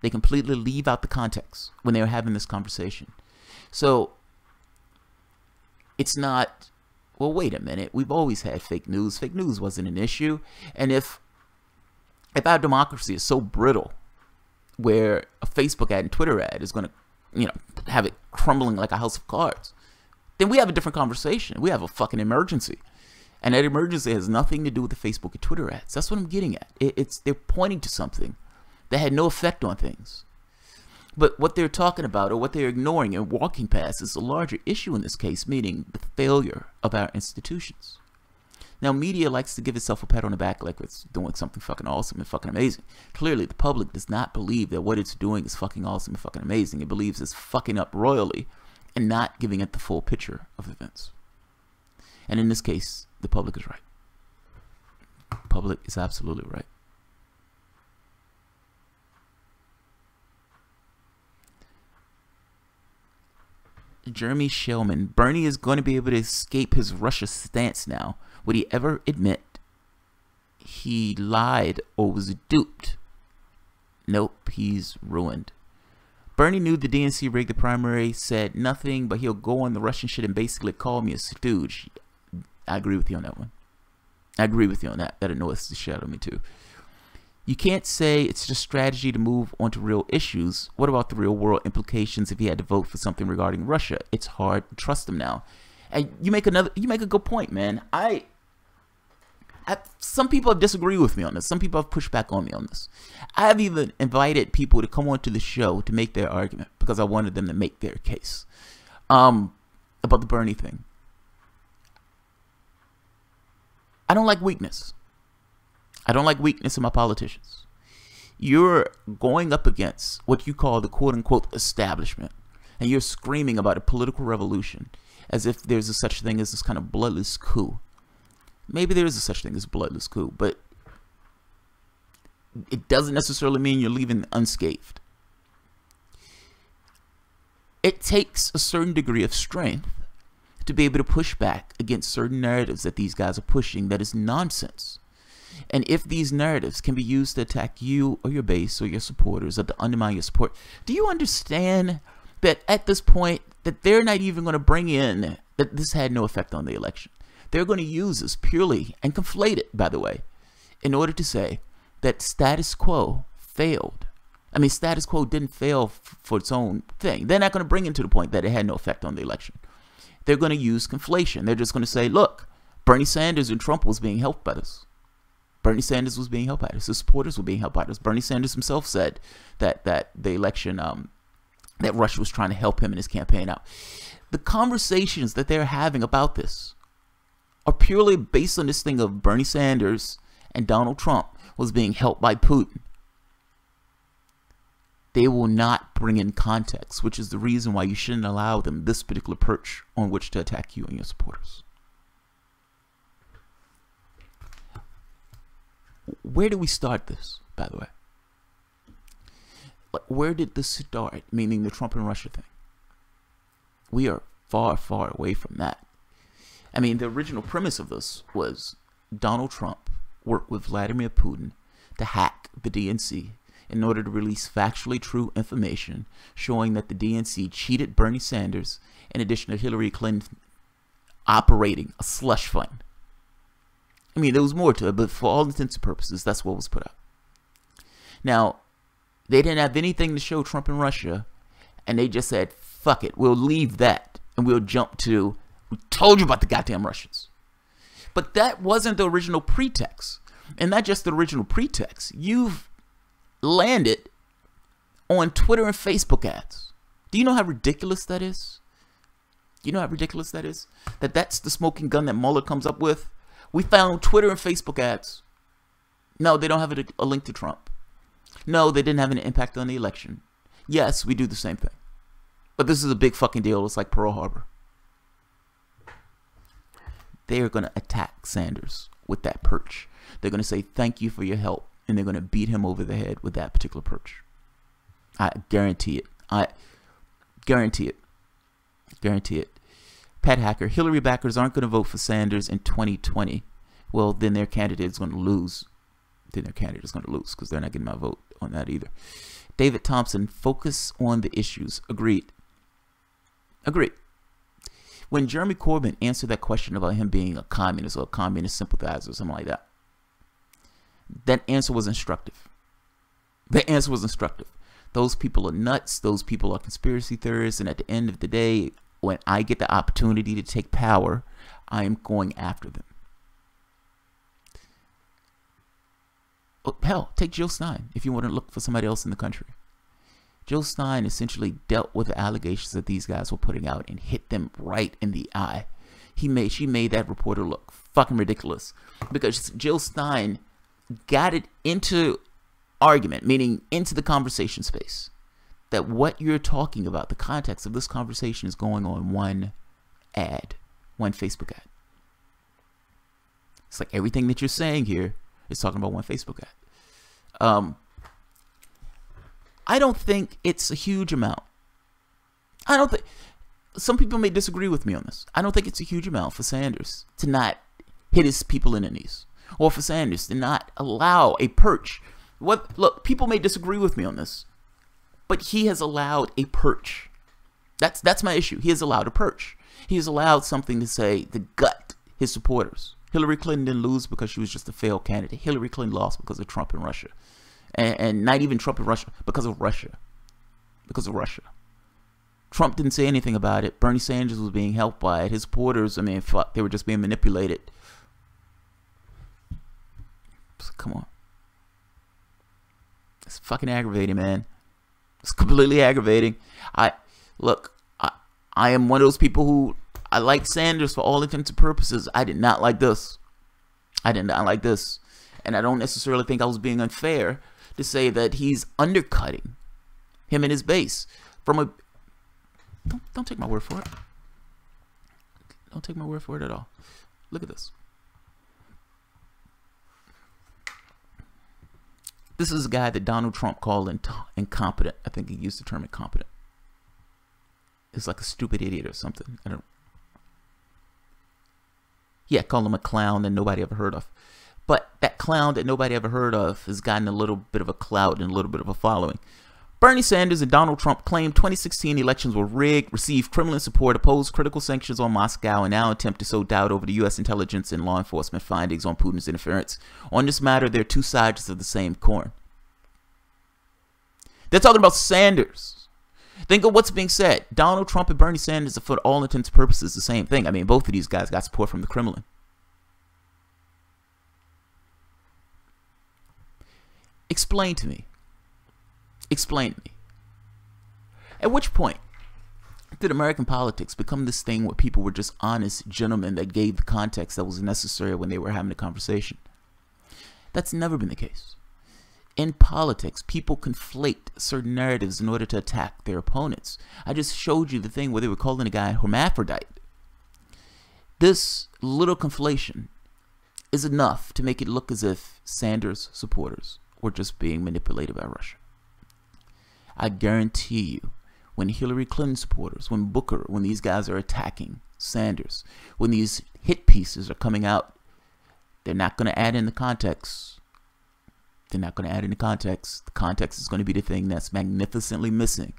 They completely leave out the context when they're having this conversation. So it's not, well, wait a minute. We've always had fake news. Fake news wasn't an issue. And if our democracy is so brittle where a Facebook ad and Twitter ad is going to, have it crumbling like a house of cards, then we have a different conversation. We have a fucking emergency. And that emergency has nothing to do with the Facebook and Twitter ads. That's what I'm getting at. They're pointing to something that had no effect on things. But what they're talking about, or what they're ignoring and walking past, is a larger issue in this case, meaning the failure of our institutions. Now, media likes to give itself a pat on the back like it's doing something fucking awesome and fucking amazing. Clearly, the public does not believe that what it's doing is fucking awesome and fucking amazing. It believes it's fucking up royally and not giving it the full picture of events. And in this case, the public is right. The public is absolutely right. Jeremy Shellman, Bernie is going to be able to escape his Russia stance now. Would he ever admit he lied or was duped? Nope, he's ruined. Bernie knew the DNC rigged the primary, said nothing, but he'll go on the Russian shit and basically call me a stooge. I agree with you on that one. I agree with you on that. That annoys the shit out of me too. You can't say it's just strategy to move on to real issues. What about the real world implications if he had to vote for something regarding Russia? It's hard to trust him now. And you make a good point, man. Some people have disagreed with me on this. Some people have pushed back on me on this. I have even invited people to come onto the show to make their argument because I wanted them to make their case about the Bernie thing. I don't like weakness. I don't like weakness in my politicians. You're going up against what you call the quote-unquote establishment, and you're screaming about a political revolution as if there's a such thing as this kind of bloodless coup. Maybe there is a such thing as a bloodless coup, but it doesn't necessarily mean you're leaving unscathed. It takes a certain degree of strength to be able to push back against certain narratives that these guys are pushing that is nonsense. And if these narratives can be used to attack you or your base or your supporters or to undermine your support, do you understand that at this point that they're not even going to bring in that this had no effect on the election? They're going to use this purely and conflate it, by the way, in order to say that status quo failed. I mean, status quo didn't fail for its own thing. They're not going to bring it to the point that it had no effect on the election. They're going to use conflation. They're just going to say, look, Bernie Sanders and Trump was being helped by this. Bernie Sanders was being helped by this. His supporters were being helped by this. Bernie Sanders himself said that the election, that Russia was trying to help him in his campaign out. The conversations that they're having about this are purely based on this thing of Bernie Sanders and Donald Trump was being helped by Putin. They will not bring in context, which is the reason why you shouldn't allow them this particular perch on which to attack you and your supporters. Where did we start this, by the way? Where did this start, meaning the Trump and Russia thing? We are far, far away from that. I mean, the original premise of this was Donald Trump worked with Vladimir Putin to hack the DNC in order to release factually true information showing that the DNC cheated Bernie Sanders in addition to Hillary Clinton operating a slush fund. I mean, there was more to it, but for all intents and purposes, that's what was put up. Now, they didn't have anything to show Trump and Russia, and they just said, fuck it, we'll leave that, and we'll jump to, we told you about the goddamn Russians. But that wasn't the original pretext. And not just the original pretext. You've landed on Twitter and Facebook ads. Do you know how ridiculous that is? Do you know how ridiculous that is? That's the smoking gun that Mueller comes up with? We found Twitter and Facebook ads. No, they don't have a link to Trump. No, they didn't have an impact on the election. Yes, we do the same thing. But this is a big fucking deal. It's like Pearl Harbor. They are going to attack Sanders with that perch. They're going to say thank you for your help. And they're going to beat him over the head with that particular perch. I guarantee it. I guarantee it. Guarantee it. Pat Hacker, Hillary backers aren't going to vote for Sanders in 2020. Well, then their candidate is going to lose. Then their candidate is going to lose because they're not getting my vote on that either. David Thompson, focus on the issues. Agreed. Agreed. When Jeremy Corbyn answered that question about him being a communist or a communist sympathizer or something like that, that answer was instructive. The answer was instructive. Those people are nuts. Those people are conspiracy theorists. And at the end of the day, when I get the opportunity to take power, I am going after them. Well, hell, take Jill Stein if you want to look for somebody else in the country. Jill Stein essentially dealt with the allegations that these guys were putting out and hit them right in the eye. she made that reporter look fucking ridiculous, because Jill Stein got it into argument, meaning into the conversation space, that what you're talking about, the context of this conversation, is going on one Facebook ad. It's like everything that you're saying here is talking about one Facebook ad. I don't think it's a huge amount. I don't think, some people may disagree with me on this. I don't think it's a huge amount for Sanders to not hit his people in the knees, or for Sanders to not allow a perch. Look, people may disagree with me on this, but he has allowed a perch. That's my issue. He has allowed a perch. He has allowed something to say, to gut his supporters. Hillary Clinton didn't lose because she was just a failed candidate. Hillary Clinton lost because of Trump and Russia. And not even Trump and Russia, because of Russia. Because of Russia. Trump didn't say anything about it. Bernie Sanders was being helped by it. His supporters, I mean, fuck, they were just being manipulated. Come on. It's fucking aggravating, man. It's completely aggravating. I am one of those people who, I like Sanders for all intents and purposes. I did not like this. I did not like this. And I don't necessarily think I was being unfair to say that he's undercutting him and his base from a... Don't take my word for it. Don't take my word for it at all. Look at this. This is a guy that Donald Trump called incompetent. I think he used the term incompetent. It's like a stupid idiot or something. Yeah, call him a clown that nobody ever heard of. But that clown that nobody ever heard of has gotten a little bit of a clout and a little bit of a following. Bernie Sanders and Donald Trump claimed 2016 elections were rigged, received Kremlin support, opposed critical sanctions on Moscow, and now attempt to sow doubt over the U.S. intelligence and law enforcement findings on Putin's interference. On this matter, they're two sides of the same coin. They're talking about Sanders. Think of what's being said. Donald Trump and Bernie Sanders are, for all intents and purposes, the same thing. I mean, both of these guys got support from the Kremlin. Explain to me. Explain to me. At which point did American politics become this thing where people were just honest gentlemen that gave the context that was necessary when they were having a conversation? That's never been the case. In politics, people conflate certain narratives in order to attack their opponents. I just showed you the thing where they were calling a guy hermaphrodite. This little conflation is enough to make it look as if Sanders supporters were just being manipulated by Russia. I guarantee you, when Hillary Clinton supporters, when Booker, when these guys are attacking Sanders, when these hit pieces are coming out, they're not going to add in the context. They're not going to add in the context. The context is going to be the thing that's magnificently missing.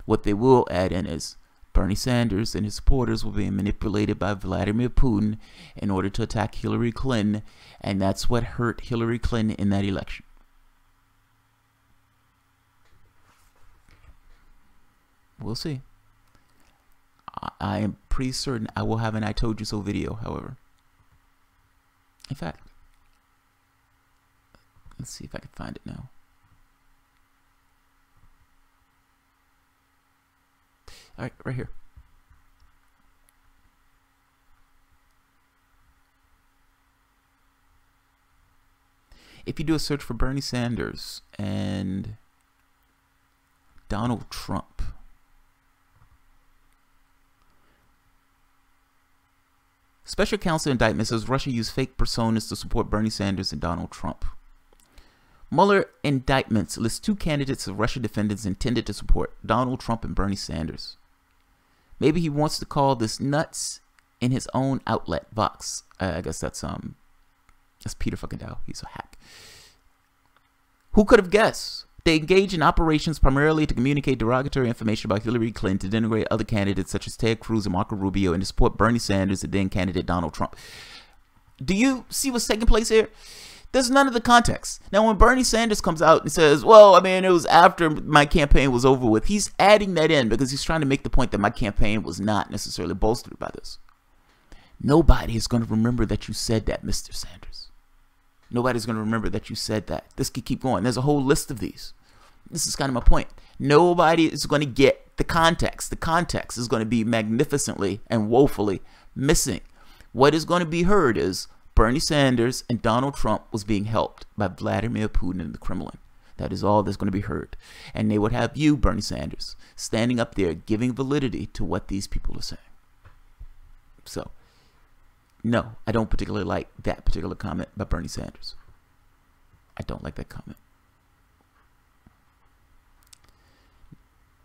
What they will add in is Bernie Sanders and his supporters were being manipulated by Vladimir Putin in order to attack Hillary Clinton, and that's what hurt Hillary Clinton in that election. We'll see. I am pretty certain I will have an I Told You So video, however. In fact, let's see if I can find it now. All right, right here. If you do a search for Bernie Sanders and Donald Trump, special counsel indictment says Russia used fake personas to support Bernie Sanders and Donald Trump. Mueller indictments list two candidates of Russian defendants intended to support Donald Trump and Bernie Sanders. Maybe he wants to call this nuts in his own outlet box. I guess that's Peter fucking Dow. He's a hack. Who could have guessed? They engage in operations primarily to communicate derogatory information about Hillary Clinton, to denigrate other candidates such as Ted Cruz and Marco Rubio, and to support Bernie Sanders and then candidate Donald Trump. Do you see what's taking place here? There's none of the context. Now, when Bernie Sanders comes out and says, well, I mean, it was after my campaign was over with, he's adding that in because he's trying to make the point that my campaign was not necessarily bolstered by this. Nobody is going to remember that you said that, Mr. Sanders. Nobody's going to remember that you said that. This could keep going. There's a whole list of these. This is kind of my point. Nobody is going to get the context. The context is going to be magnificently and woefully missing What is going to be heard is Bernie Sanders and Donald Trump was being helped by Vladimir Putin in the Kremlin. That is all that's going to be heard. And they would have you, Bernie Sanders, standing up there giving validity to what these people are saying. So, no, I don't particularly like that particular comment by Bernie Sanders. I don't like that comment.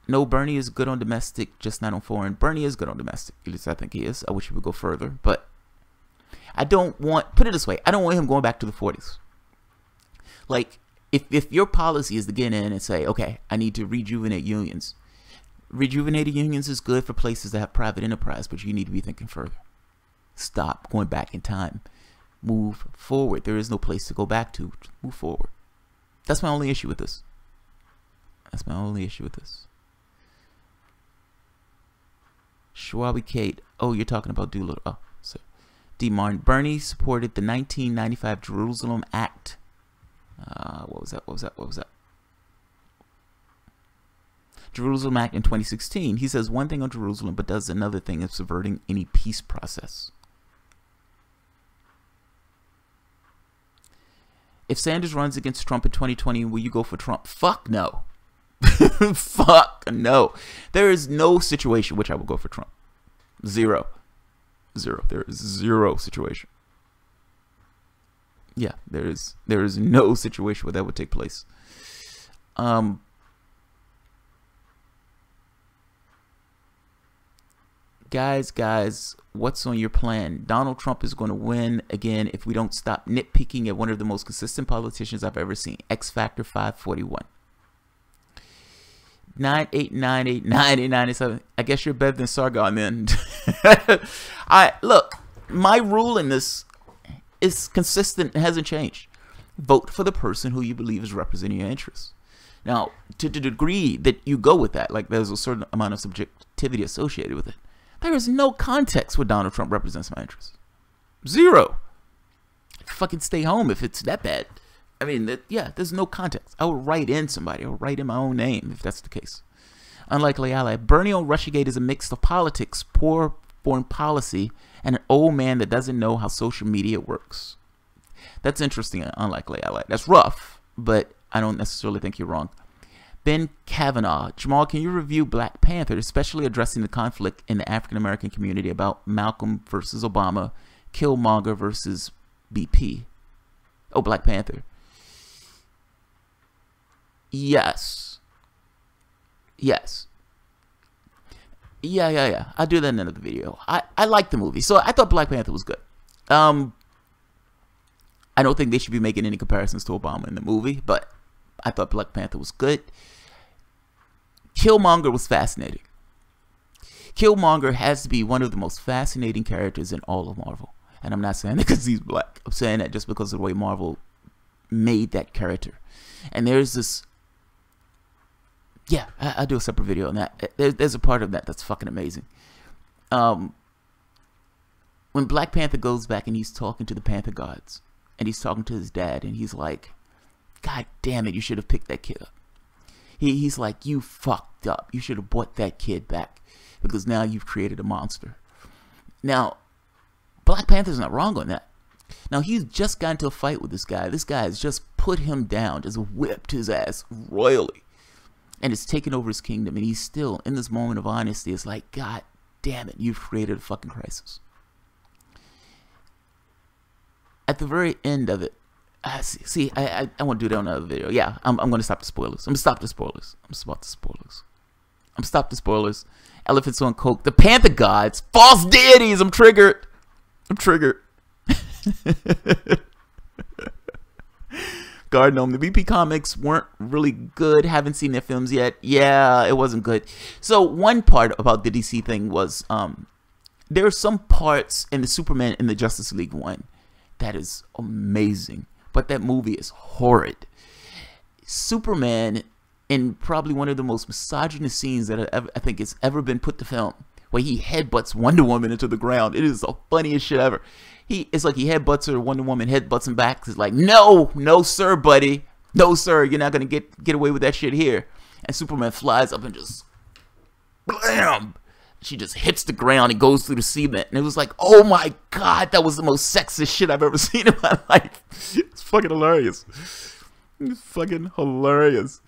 No, Bernie is good on domestic, just not on foreign. Bernie is good on domestic. At least I think he is. I wish he would go further. But I don't want, put it this way, I don't want him going back to the 40s. Like, if your policy is to get in and say, okay, I need to rejuvenate unions. Rejuvenated unions is good for places that have private enterprise, but you need to be thinking further. Stop going back in time. Move forward. There is no place to go back to. Move forward. That's my only issue with this. That's my only issue with this. Schwabi Kate. Oh, you're talking about Doolittle. Oh, so D. Martin. Bernie supported the 1995 Jerusalem Act. What was that? Jerusalem Act in 2016. He says one thing on Jerusalem, but does another thing of subverting any peace process. If Sanders runs against Trump in 2020, will you go for Trump? Fuck no. Fuck no. There is no situation which I will go for Trump. Zero. There is zero situation. Yeah, there is no situation where that would take place. Guys, what's on your plan? Donald Trump is going to win again if we don't stop nitpicking at one of the most consistent politicians I've ever seen. X Factor 541. 9898987. I guess you're better than Sargon then. Look, my rule in this is consistent and hasn't changed. Vote for the person who you believe is representing your interests. Now, to the degree that you go with that, like there's a certain amount of subjectivity associated with it, there is no context where Donald Trump represents my interests. Zero. Fucking stay home if it's that bad. I mean, yeah, there's no context. I would write in somebody. I would write in my own name if that's the case. Unlikely ally. Bernie on Russiagate is a mix of politics, poor foreign policy, and an old man that doesn't know how social media works. That's interesting, unlikely ally. That's rough, but I don't necessarily think you're wrong. Ben Kavanaugh. Jamal, can you review Black Panther, especially addressing the conflict in the African-American community about Malcolm versus Obama, Killmonger versus BP? Oh, Black Panther. Yes. Yeah. I'll do that in another video. I like the movie. So I thought Black Panther was good. I don't think they should be making any comparisons to Obama in the movie, but I thought Black Panther was good. Killmonger was fascinating. Killmonger has to be one of the most fascinating characters in all of Marvel. And I'm not saying that because he's black. I'm saying that just because of the way Marvel made that character. And there's this... Yeah, I'll do a separate video on that. There's a part of that that's fucking amazing. When Black Panther goes back and he's talking to the Panther gods, and he's talking to his dad, and he's like, God damn it, you should have picked that kid up. He's like, you fucked up. You should have brought that kid back because now you've created a monster. Now, Black Panther's not wrong on that. Now, he's just got into a fight with this guy. This guy has just put him down, just whipped his ass royally. And it's taken over his kingdom. And he's still, in this moment of honesty, it's like, God damn it, you've created a fucking crisis. At the very end of it, I want to do that on another video. Yeah, I'm going to stop the spoilers. I'm going to stop the spoilers. Stop the spoilers. Elephants on coke. The Panther gods. False deities. I'm triggered. Garden Gnome. The BP comics weren't really good. Haven't seen their films yet. Yeah, it wasn't good. So one part about the DC thing was there are some parts in the Superman and the Justice League one that is amazing. But that movie is horrid. Superman, in probably one of the most misogynist scenes that I think has ever been put to film, where he headbutts Wonder Woman into the ground. It is the funniest shit ever. It's like he headbutts her, Wonder Woman headbutts him back. It's like, no sir, buddy. No sir, you're not gonna get away with that shit here. And Superman flies up and just blam. she just hits the ground and goes through the cement. And it was like, oh my God, that was the most sexist shit I've ever seen in my life. It's fucking hilarious. It's fucking hilarious.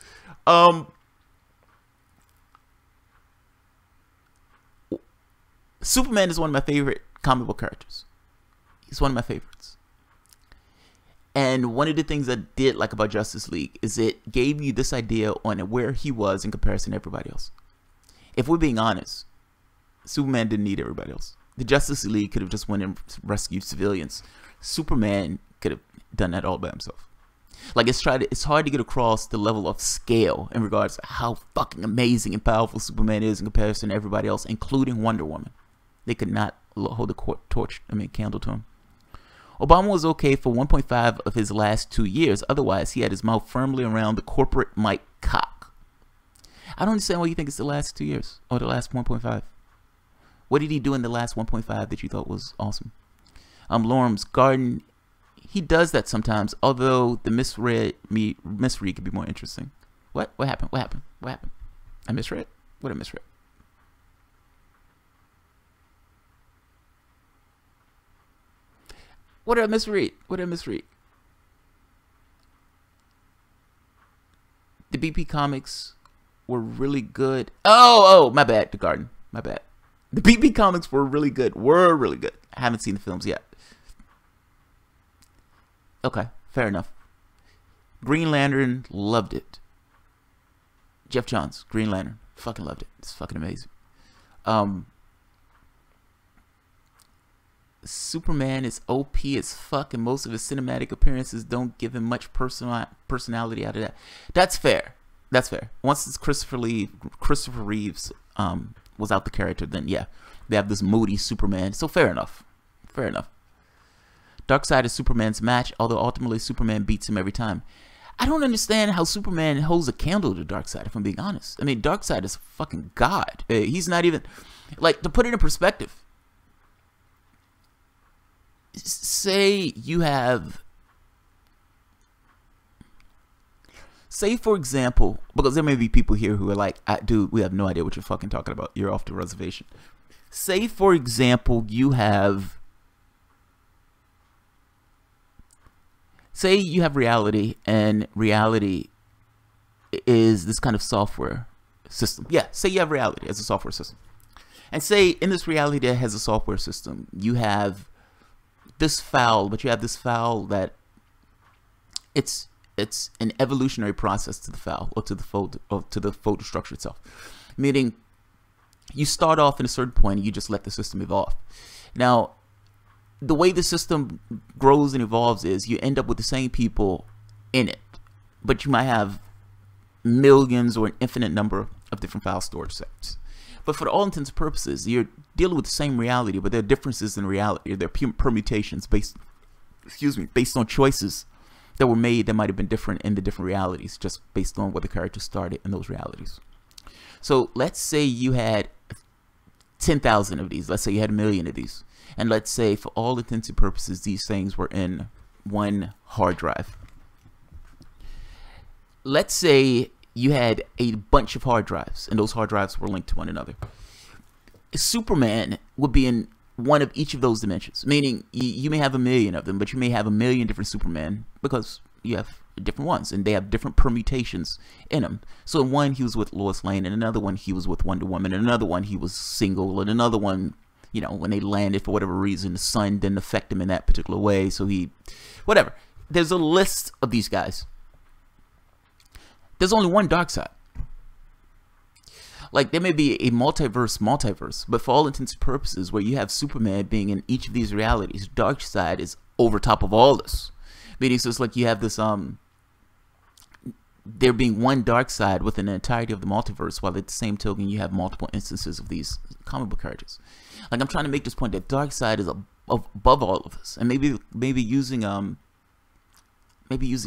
Superman is one of my favorite comic book characters. He's one of my favorites. And one of the things I did like about Justice League is it gave you this idea on where he was in comparison to everybody else. If we're being honest, Superman didn't need everybody else. The Justice League could have just went and rescued civilians. Superman could have done that all by himself. Like, it's hard to get across the level of scale in regards to how fucking amazing and powerful Superman is in comparison to everybody else, including Wonder Woman. They could not hold the candle to him. Obama was okay for 1.5 of his last 2 years. Otherwise, he had his mouth firmly around the corporate mic cock. I don't understand why you think it's the last 2 years or the last 1.5. What did he do in the last 1.5 that you thought was awesome? Lorm's Garden, he does that sometimes, although the misread could be more interesting. What happened? What happened? What happened? I misread? What did I misread? What did I misread? What did I misread? The BP comics were really good. Oh, my bad. The Garden. My bad. The BP comics were really good. I haven't seen the films yet. Okay, fair enough. Green Lantern, loved it. Jeff Johns, Green Lantern, fucking loved it. It's fucking amazing. Superman is OP as fuck, and most of his cinematic appearances don't give him much personality out of that. That's fair. That's fair. Once it's Christopher Reeves was out the character, then yeah, they have this moody Superman. So fair enough. Fair enough. Darkseid is Superman's match, although ultimately Superman beats him every time. I don't understand how Superman holds a candle to Darkseid, if I'm being honest. I mean, Darkseid is a fucking god. He's not even, like, to put it in perspective, say for example, because there may be people here who are like, dude, we have no idea what you're fucking talking about. You're off the reservation. Say, for example, say you have reality, and reality is this kind of software system. Yeah, say you have reality as a software system. And say in this reality that has a software system, you have this file, but you have this file that it's an evolutionary process to the file, or to the folder structure itself. Meaning, you start off in a certain point and you just let the system evolve. Now, the way the system grows and evolves is you end up with the same people in it, but you might have millions or an infinite number of different file storage sets. But for all intents and purposes, you're dealing with the same reality, but there are differences in reality. There are permutations based on choices that were made that might have been different in the different realities, just based on where the character started in those realities. So let's say you had 10,000 of these. Let's say you had 1 million of these. And let's say, for all intents and purposes, these things were in one hard drive. Let's say you had a bunch of hard drives, and those hard drives were linked to one another. Superman would be in one of each of those dimensions, meaning you may have 1 million of them, but you may have 1 million different Superman, because you have different ones, and they have different permutations in them. So in one, he was with Lois Lane, and another one, he was with Wonder Woman, and another one, he was single, and another one, you know, when they landed, for whatever reason, the sun didn't affect him in that particular way, so whatever. There's a list of these guys. There's only one Darkseid. Like, there may be a multiverse, but for all intents and purposes, where you have Superman being in each of these realities, Darkseid is over top of all this. Meaning, so it's like you have this, there being one Darkseid within the entirety of the multiverse, while at the same token, you have multiple instances of these comic book characters. Like, I'm trying to make this point that Darkseid is above all of this, and maybe using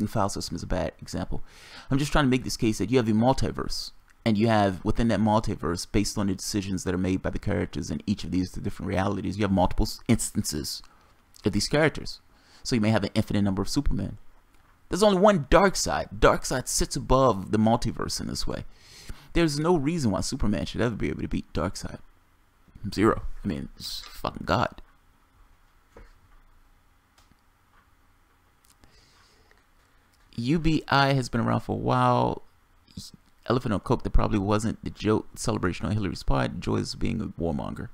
file system is a bad example. I'm just trying to make this case that you have a multiverse, and you have within that multiverse, based on the decisions that are made by the characters in each of these different realities, you have multiple instances of these characters. So you may have an infinite number of Superman. There's only one Darkseid. Darkseid sits above the multiverse in this way. There's no reason why Superman should ever be able to beat Darkseid. Zero. I mean, it's fucking God. UBI has been around for a while. Elephant on Coke, that probably wasn't the joke celebration on Hillary's part. Joy is being a warmonger.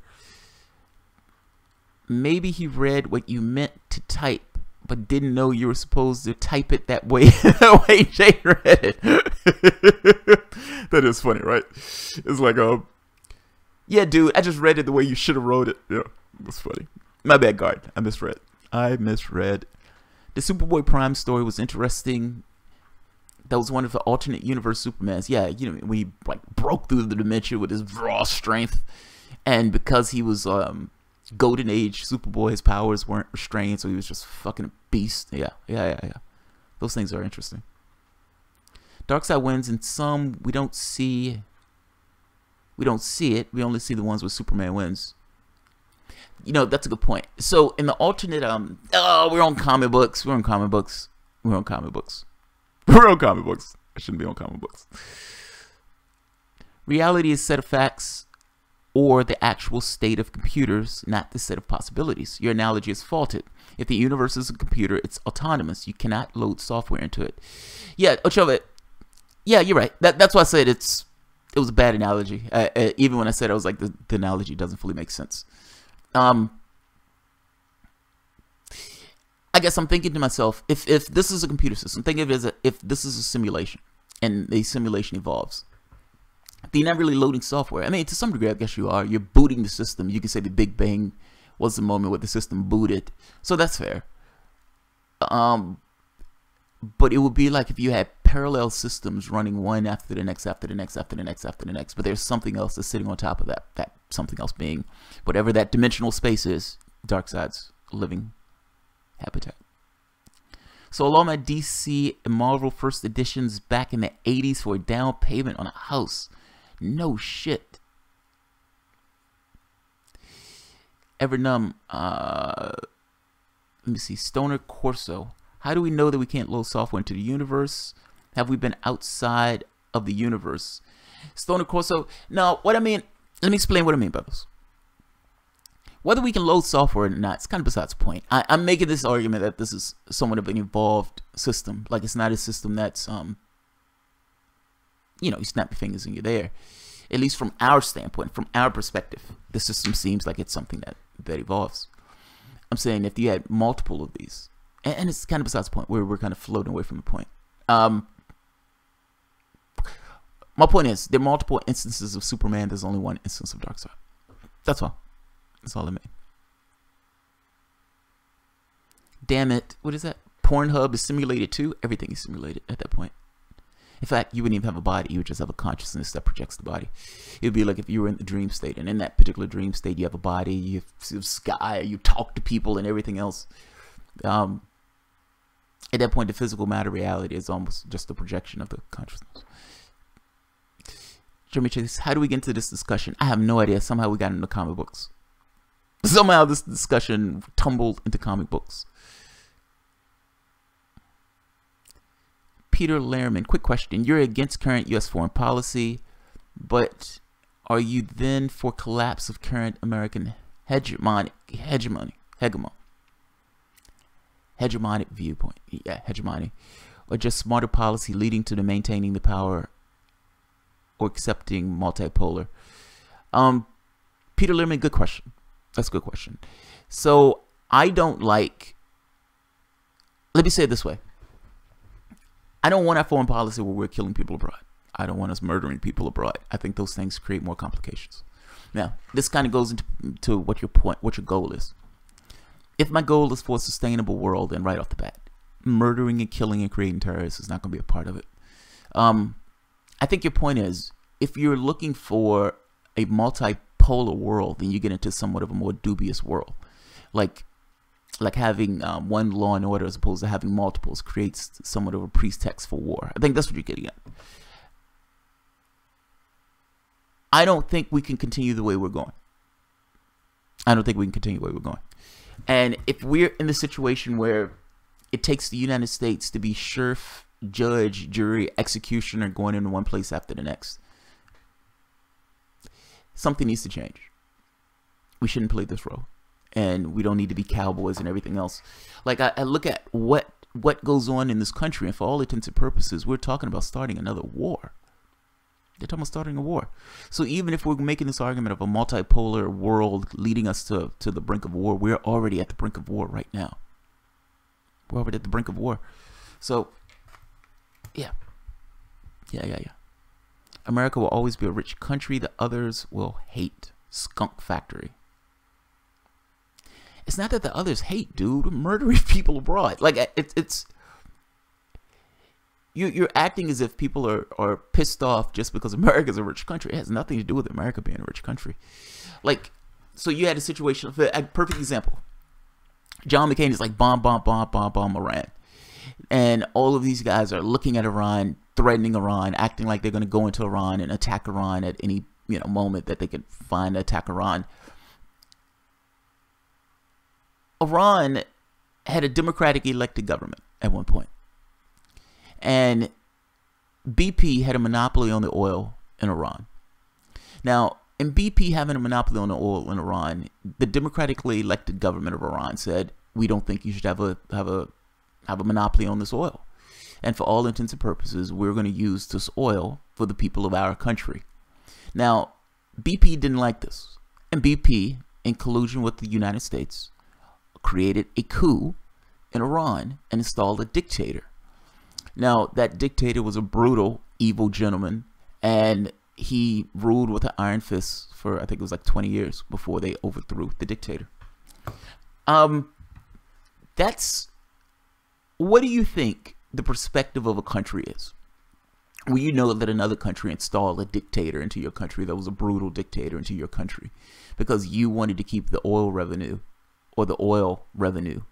Maybe he read what you meant to type, but didn't know you were supposed to type it that way. The way Jay read it. That is funny, right? It's like, yeah, dude, I just read it the way you should have wrote it. Yeah, that's funny. My bad, guard. I misread. The Superboy Prime story was interesting. That was one of the alternate universe Supermans. Yeah, you know, when he like broke through the dimension with his raw strength, and because he was Golden Age Superboy, his powers weren't restrained, so he was just fucking a beast. Yeah. Those things are interesting. Darkseid wins, and some we don't see. We don't see it. We only see the ones where Superman wins. You know, that's a good point. So in the alternate, we're on comic books. I shouldn't be on comic books. Reality is a set of facts or the actual state of computers, not the set of possibilities. Your analogy is faulted. If the universe is a computer, it's autonomous. You cannot load software into it. Yeah, Ochova, yeah, you're right. That's why I said it was a bad analogy. Even when I said I was like, the analogy doesn't fully make sense. I guess I'm thinking to myself, if this is a computer system, think of it as if this is a simulation, and the simulation evolves. Then you're not really loading software. I mean, to some degree, I guess you are. You're booting the system. You can say the Big Bang was the moment where the system booted. So that's fair. But it would be like if you had parallel systems running one after the next, after the next, after the next, after the next. But there's something else that's sitting on top of that. That something else being whatever that dimensional space is, Darkseid's living habitat. So all my DC and Marvel first editions back in the 80s for a down payment on a house. No shit. Evernum, let me see, Stoner Corso. How do we know that we can't load software into the universe? Have we been outside of the universe? Stoner Corso, no, what I mean, let me explain what I mean by this. Whether we can load software or not, it's kind of besides the point. I'm making this argument that this is somewhat of an evolved system. Like, it's not a system that's, you know, you snap your fingers and you're there. At least from our standpoint, from our perspective, the system seems like it's something that evolves. I'm saying if you had multiple of these, and it's kind of besides the point, we're kind of floating away from the point. My point is, there are multiple instances of Superman. There's only one instance of Darkseid. That's all. That's all I mean. Damn it. What is that? Pornhub is simulated too? Everything is simulated at that point. In fact, you wouldn't even have a body. You would just have a consciousness that projects the body. It would be like if you were in the dream state. And in that particular dream state, you have a body, you have sky, you talk to people and everything else. At that point, the physical matter reality is almost just a projection of the consciousness. Jeremy Chase, how do we get into this discussion? I have no idea. Somehow we got into comic books. Somehow this discussion tumbled into comic books. Peter Lehrman, quick question. You're against current U.S. foreign policy, but are you then for collapse of current American hegemonic viewpoint? Yeah, hegemony. Or just smarter policy leading to the maintaining the power or accepting multipolar? Peter Lehrman, good question. That's a good question. So I don't like, let me say it this way. I don't want our foreign policy where we're killing people abroad. I don't want us murdering people abroad. I think those things create more complications. Now, this kind of goes into what your goal is. If my goal is for a sustainable world, then right off the bat, murdering and killing and creating terrorists is not going to be a part of it. I think your point is, if you're looking for a multipolar world, then you get into somewhat of a more dubious world. Like having one law and order as opposed to having multiples creates somewhat of a pretext for war. I think that's what you're getting at. I don't think we can continue the way we're going. And if we're in the situation where it takes the United States to be sheriff, judge, jury, executioner going into one place after the next, something needs to change. we shouldn't play this role, and we don't need to be cowboys and everything else. Like I look at what goes on in this country, and for all intents and purposes, we're talking about starting another war. They're talking about starting a war. So even if we're making this argument of a multipolar world leading us to the brink of war, we're already at the brink of war right now. We're already at the brink of war. So, yeah. America will always be a rich country that others will hate. Skunk factory. It's not that the others hate, dude. We're murdering people abroad. Like, it's you're acting as if people are pissed off just because America's a rich country. It has nothing to do with America being a rich country. Like, so you had a situation, a perfect example. John McCain is like bomb Iran. And all of these guys are looking at Iran, threatening Iran, acting like they're going to go into Iran and attack Iran at any moment that they could find to attack Iran. Iran had a democratic elected government at one point. And BP had a monopoly on the oil in Iran. Now, in BP having a monopoly on the oil in Iran, the democratically elected government of Iran said, we don't think you should have a monopoly on this oil. And for all intents and purposes, we're going to use this oil for the people of our country. Now, BP didn't like this. And BP, in collusion with the United States, created a coup in Iran and installed a dictator. Now, that dictator was a brutal, evil gentleman, and he ruled with an iron fist for, I think it was like 20 years before they overthrew the dictator. What do you think the perspective of a country is? Well, you know that another country installed a dictator into your country that was a brutal dictator into your country because you wanted to keep the oil revenue or the oil revenue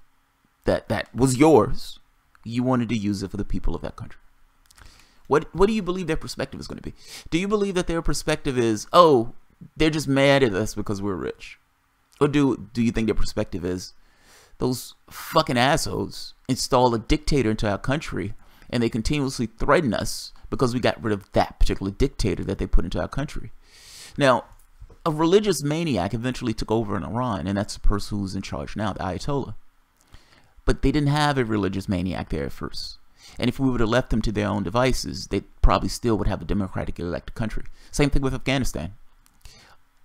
that was yours. You wanted to use it for the people of that country. What do you believe their perspective is going to be? Do you believe that their perspective is, oh, they're just mad at us because we're rich? Or do you think their perspective is, those fucking assholes install a dictator into our country and they continuously threaten us because we got rid of that particular dictator that they put into our country? Now, a religious maniac eventually took over in Iran, and that's the person who's in charge now, the Ayatollah. But they didn't have a religious maniac there at first. And if we would have left them to their own devices, they probably still would have a democratically elected country. Same thing with Afghanistan.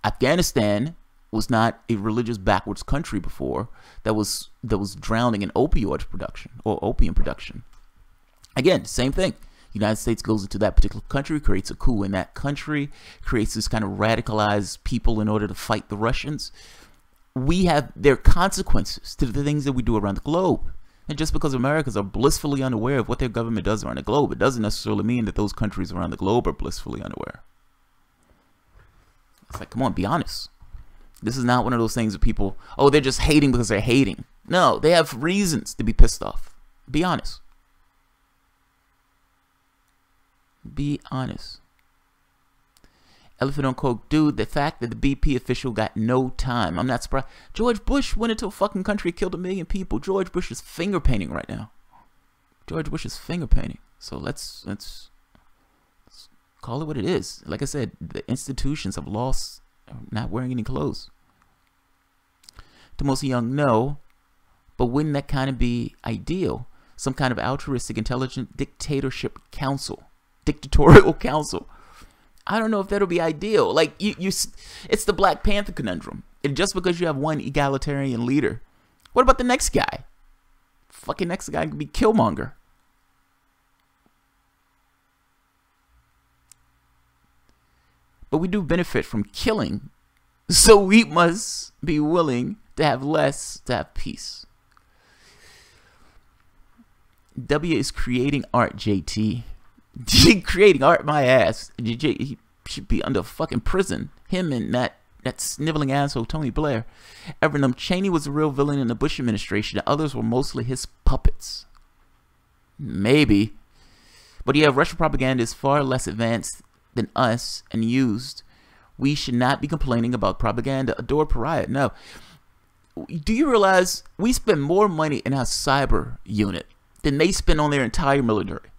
Afghanistan was not a religious backwards country before that was drowning in opioid production or opium production. Again, same thing. United States goes into that particular country, creates a coup in that country, creates this kind of radicalized people in order to fight the Russians. There are consequences to the things that we do around the globe. And just because Americans are blissfully unaware of what their government does around the globe, it doesn't necessarily mean that those countries around the globe are blissfully unaware. It's like, come on, be honest. This is not one of those things that people, oh, they're just hating because they're hating. No, they have reasons to be pissed off. Be honest. Be honest. Elephant on Coke, dude, the fact that the BP official got no time. I'm not surprised. George Bush went into a fucking country, killed 1 million people. George Bush is finger painting right now. George Bush is finger painting. So let's call it what it is. Like I said, the institutions have lost not wearing any clothes. To most young, no. But wouldn't that kind of be ideal? Some kind of altruistic, intelligent dictatorial council. I don't know if that'll be ideal. Like it's the Black Panther conundrum. And just because you have one egalitarian leader, what about the next guy? Fucking next guy could be Killmonger. But we do benefit from killing, so we must be willing to have less to have peace. W is creating art, JT. Creating art, my ass. He should be under fucking prison. Him and that sniveling asshole Tony Blair. Everett Cheney was the real villain in the Bush administration. The others were mostly his puppets. Maybe. But yeah, Russian propaganda is far less advanced than us and used. We should not be complaining about propaganda. Adore pariah. No. Do you realize we spend more money in our cyber unit than they spend on their entire military?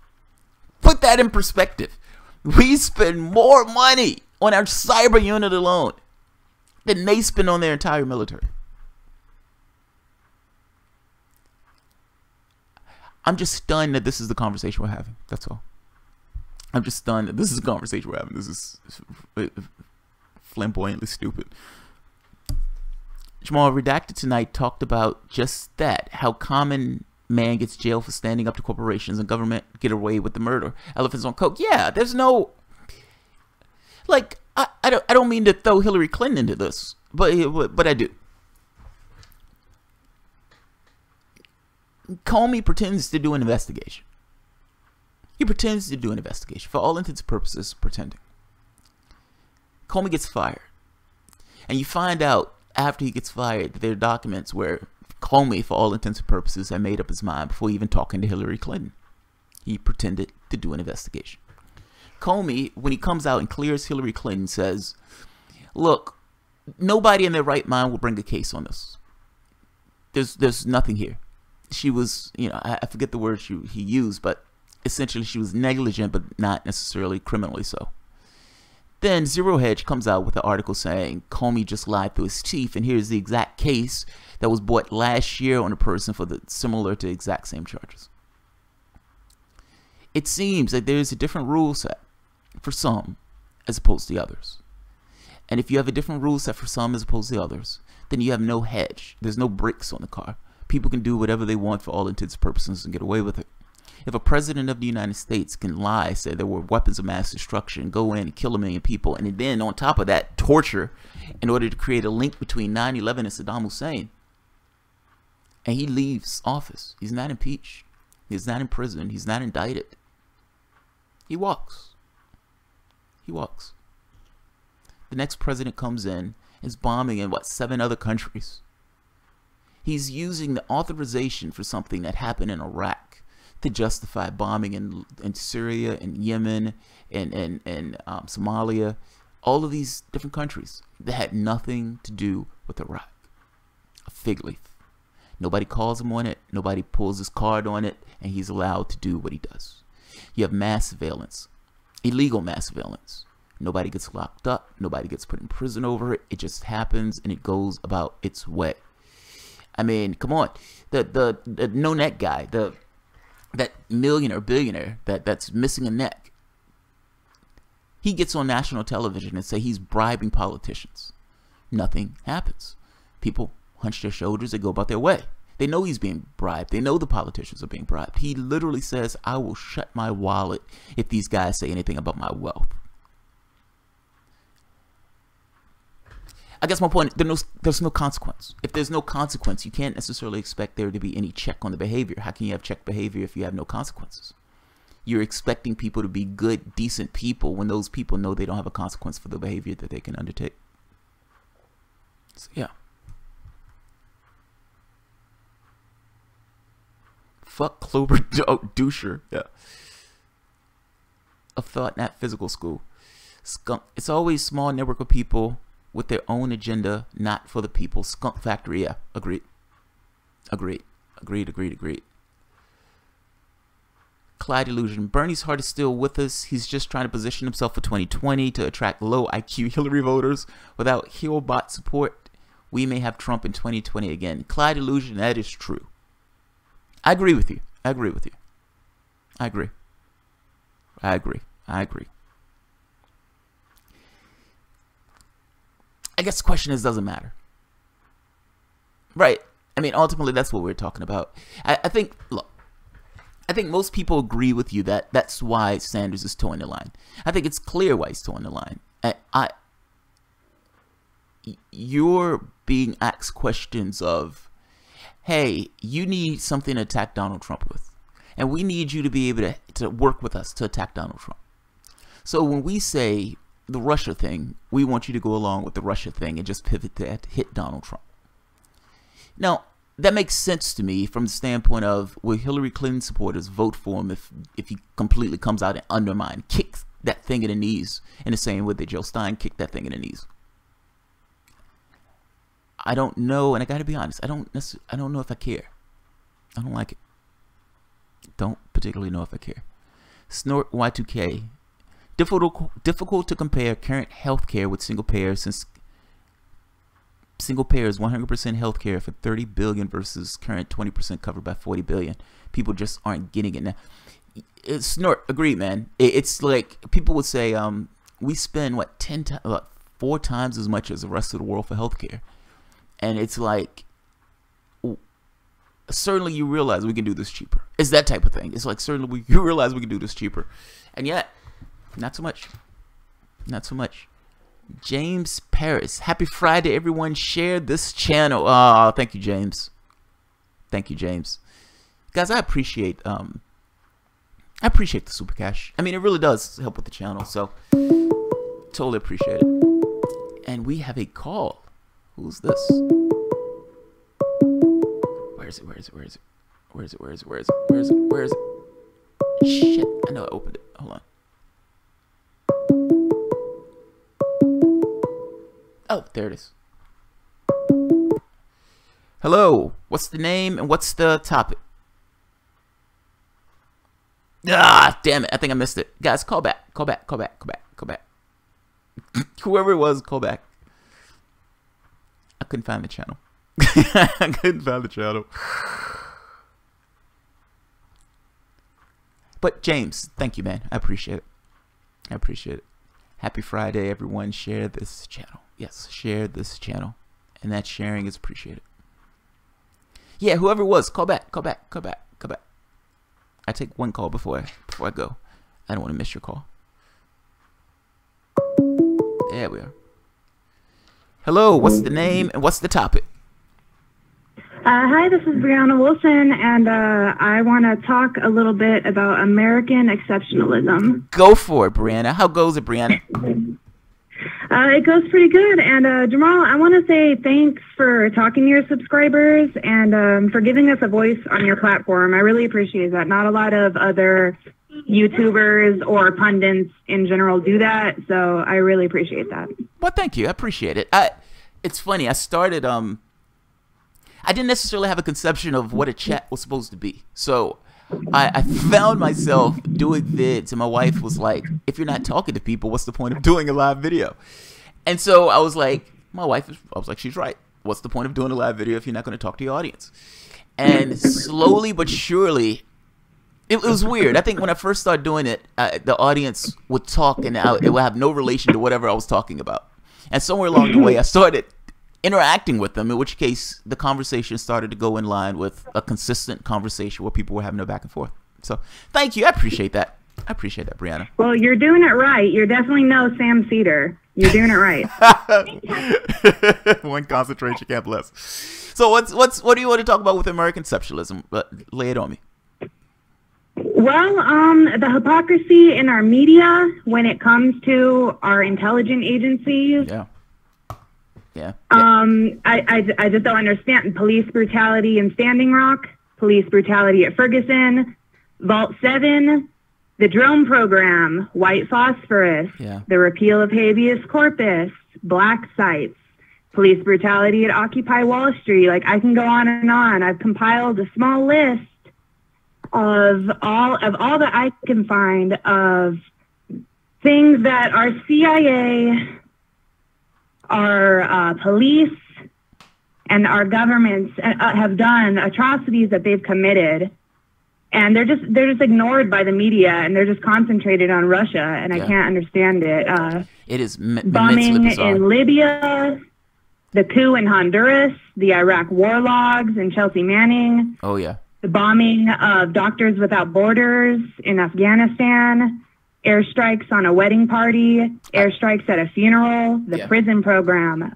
Put that in perspective. We spend more money on our cyber unit alone than they spend on their entire military. I'm just stunned that this is the conversation we're having. That's all. I'm just stunned that this is the conversation we're having. This is flamboyantly stupid. Jamal Redacted tonight talked about just that. How common man gets jailed for standing up to corporations and government get away with the murder. Elephants on coke. Yeah, there's no... Like, I don't mean to throw Hillary Clinton into this, but I do. Comey pretends to do an investigation. He pretends to do an investigation. For all intents and purposes, pretending. Comey gets fired. And you find out after he gets fired that there are documents where Comey, for all intents and purposes, had made up his mind before even talking to Hillary Clinton. He pretended to do an investigation. Comey, when he comes out and clears Hillary Clinton, says, look, nobody in their right mind will bring a case on this. There's nothing here. She was, you know, I forget the word he used, but essentially she was negligent, but not necessarily criminally so. Then Zero Hedge comes out with an article saying Comey just lied through his teeth, and here's the exact case that was brought last year on a person for the similar to exact same charges. It seems that there's a different rule set for some as opposed to the others. And if you have a different rule set for some as opposed to the others, then you have no hedge. There's no brakes on the car. People can do whatever they want for all intents and purposes and get away with it. If a president of the United States can lie, say there were weapons of mass destruction, go in and kill 1 million people, and then on top of that, torture in order to create a link between 9/11 and Saddam Hussein, and he leaves office, he's not impeached, he's not imprisoned, he's not indicted. He walks. He walks. The next president comes in, is bombing in, 7 other countries. He's using the authorization for something that happened in Iraq to justify bombing in Syria and Yemen and Somalia, all of these different countries that had nothing to do with Iraq. A fig leaf. Nobody calls him on it. Nobody pulls his card on it, and he's allowed to do what he does. You have mass surveillance, illegal mass surveillance. Nobody gets locked up. Nobody gets put in prison over it. It just happens, and it goes about its way. I mean, come on. The no neck guy, that millionaire, billionaire that's missing a neck. He gets on national television and say he's bribing politicians. Nothing happens. People hunch their shoulders, they go about their way. They know he's being bribed. They know the politicians are being bribed. He literally says, I will shut my wallet if these guys say anything about my wealth. I guess my point, there's no consequence. If there's no consequence, you can't necessarily expect there to be any check on the behavior. How can you have check behavior if you have no consequences? You're expecting people to be good, decent people when those people know they don't have a consequence for the behavior that they can undertake. So, yeah. Fuck Clover Doucher. Yeah. Of thought, not physical school. Skunk. It's always small network of people with their own agenda, not for the people. Skunk Factory, yeah, agreed. Agreed. Clyde Illusion. Bernie's heart is still with us. He's just trying to position himself for 2020 to attract low IQ Hillary voters. Without HeroBot support, we may have Trump in 2020 again. Clyde Illusion, that is true. I agree with you. I agree. I guess the question is, doesn't matter. Right. I mean, ultimately, that's what we're talking about. I think, look, I think most people agree with you that that's why Sanders is towing the line. I think it's clear why he's towing the line. You're being asked questions of, hey, you need something to attack Donald Trump with. And we need you to be able to work with us to attack Donald Trump. So when we say the Russia thing, we want you to go along with the Russia thing and just pivot to hit Donald Trump. Now, that makes sense to me from the standpoint of, will Hillary Clinton supporters vote for him if he completely comes out and undermine, kicks that thing in the knees in the same way that Joe Stein kicked that thing in the knees? I don't know, and I got to be honest, I don't know if I care. I don't like it. Don't particularly know if I care. Snort Y2K. Difficult to compare current health care with single payer since Single payer is 100% healthcare for 30 billion versus current 20% covered by 40 billion. People just aren't getting it now. Snort, agreed, man. It's like people would say, we spend what 4 times as much as the rest of the world for healthcare, and it's like, certainly you realize we can do this cheaper. It's that type of thing. It's like certainly you realize we can do this cheaper, and yet not so much. Not so much. James Paris, happy Friday, everyone. Share this channel. Oh, thank you, James. Thank you, James. Guys, I appreciate the super cash. I mean, it really does help with the channel, so totally appreciate it. And we have a call. Who's this? Where is it? Shit, I know I opened it. Hold on. Oh, there it is. Hello. What's the name and what's the topic? Ah, damn it. I think I missed it. Guys, call back. Whoever it was, call back. I couldn't find the channel. But James, thank you, man. I appreciate it. Happy Friday, everyone. Share this channel. Yes, share this channel. And that sharing is appreciated. Yeah, whoever it was, call back. I take one call before I go. I don't want to miss your call. There we are. Hello, what's the name and what's the topic? Hi, this is Brianna Wilson, and I want to talk a little bit about American exceptionalism. Go for it, Brianna. How goes it, Brianna? It goes pretty good. And Jamal, I want to say thanks for talking to your subscribers and for giving us a voice on your platform. I really appreciate that. Not a lot of other YouTubers or pundits in general do that, so I really appreciate that. Well, thank you. I appreciate it. It's funny. I started. I didn't necessarily have a conception of what a chat was supposed to be, so I found myself doing vids, and my wife was like, if you're not talking to people, what's the point of doing a live video? And so I was like, she's right. What's the point of doing a live video if you're not going to talk to your audience? And slowly but surely, it was weird. I think when I first started doing it, the audience would talk, and it would have no relation to whatever I was talking about. And somewhere along the way, I started interacting with them, in which case the conversation started to go in line with a consistent conversation where people were having a back and forth. So thank you. I appreciate that. Brianna. Well, you're doing it right. You're definitely no Sam Cedar. You're doing it right. One concentration camp less. So what do you want to talk about with American exceptionalism? Lay it on me. Well, the hypocrisy in our media when it comes to our intelligence agencies. Yeah. I just don't understand police brutality in Standing Rock, police brutality at Ferguson, Vault 7, the drone program, white phosphorus, the repeal of habeas corpus, black sites, police brutality at Occupy Wall Street. Like, I can go on and on. I've compiled a small list of all that I can find of things that our CIA, our police, and our governments have done, atrocities that they've committed, and they're just ignored by the media, and they're just concentrated on Russia, and I can't understand it. It is bombing in Libya, the coup in Honduras, the Iraq war logs, and Chelsea Manning. Oh yeah. The bombing of Doctors Without Borders in Afghanistan. Airstrikes on a wedding party, airstrikes at a funeral, the prison program,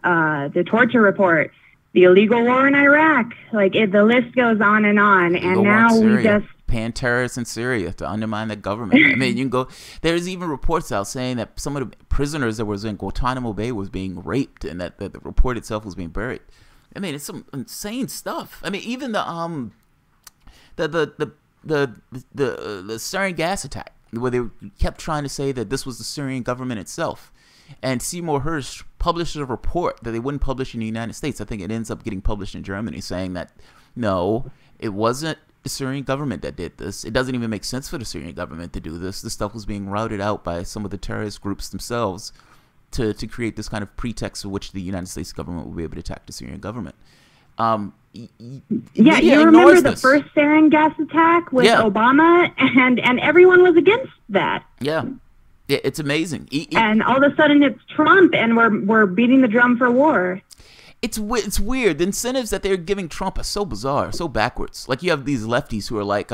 the torture report, the illegal war in Iraq. Like, the list goes on and on. And now we just pan-terrorists in Syria to undermine the government. I mean, you can go. There's even reports out saying that some of the prisoners that was in Guantanamo Bay was being raped, and that the report itself was being buried. I mean, it's some insane stuff. I mean, even the sarin gas attack, where they kept trying to say that this was the Syrian government itself. And Seymour Hersh published a report that they wouldn't publish in the United States. I think it ends up getting published in Germany, saying that, no, it wasn't the Syrian government that did this. It doesn't even make sense for the Syrian government to do this. This stuff was being routed out by some of the terrorist groups themselves to create this kind of pretext for which the United States government will be able to attack the Syrian government. Yeah, you remember the first sarin gas attack with Obama, and everyone was against that. Yeah, it's amazing. And all of a sudden it's Trump, and we're beating the drum for war. It's weird. The incentives that they're giving Trump are so bizarre, so backwards. Like, you have these lefties who are like,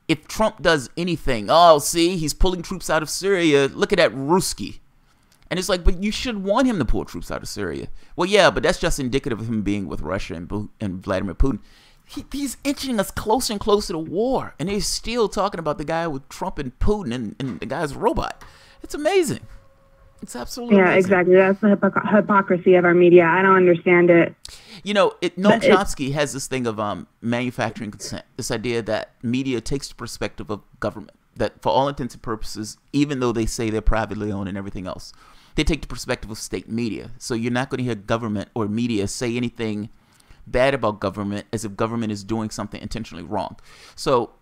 if Trump does anything, oh, see, he's pulling troops out of Syria. Look at that Ruski. And it's like, but you should want him to pull troops out of Syria. Well, yeah, but that's just indicative of him being with Russia and Vladimir Putin. He's inching us closer and closer to war. And they're still talking about the guy with Trump and Putin, and the guy's a robot. It's amazing. It's absolutely amazing. Exactly. That's the hypocrisy of our media. I don't understand it. You know, Noam Chomsky has this thing of manufacturing consent, this idea that media takes the perspective of government, that for all intents and purposes, even though they say they're privately owned and everything else, they take the perspective of state media. So you're not going to hear government or media say anything bad about government as if government is doing something intentionally wrong. So,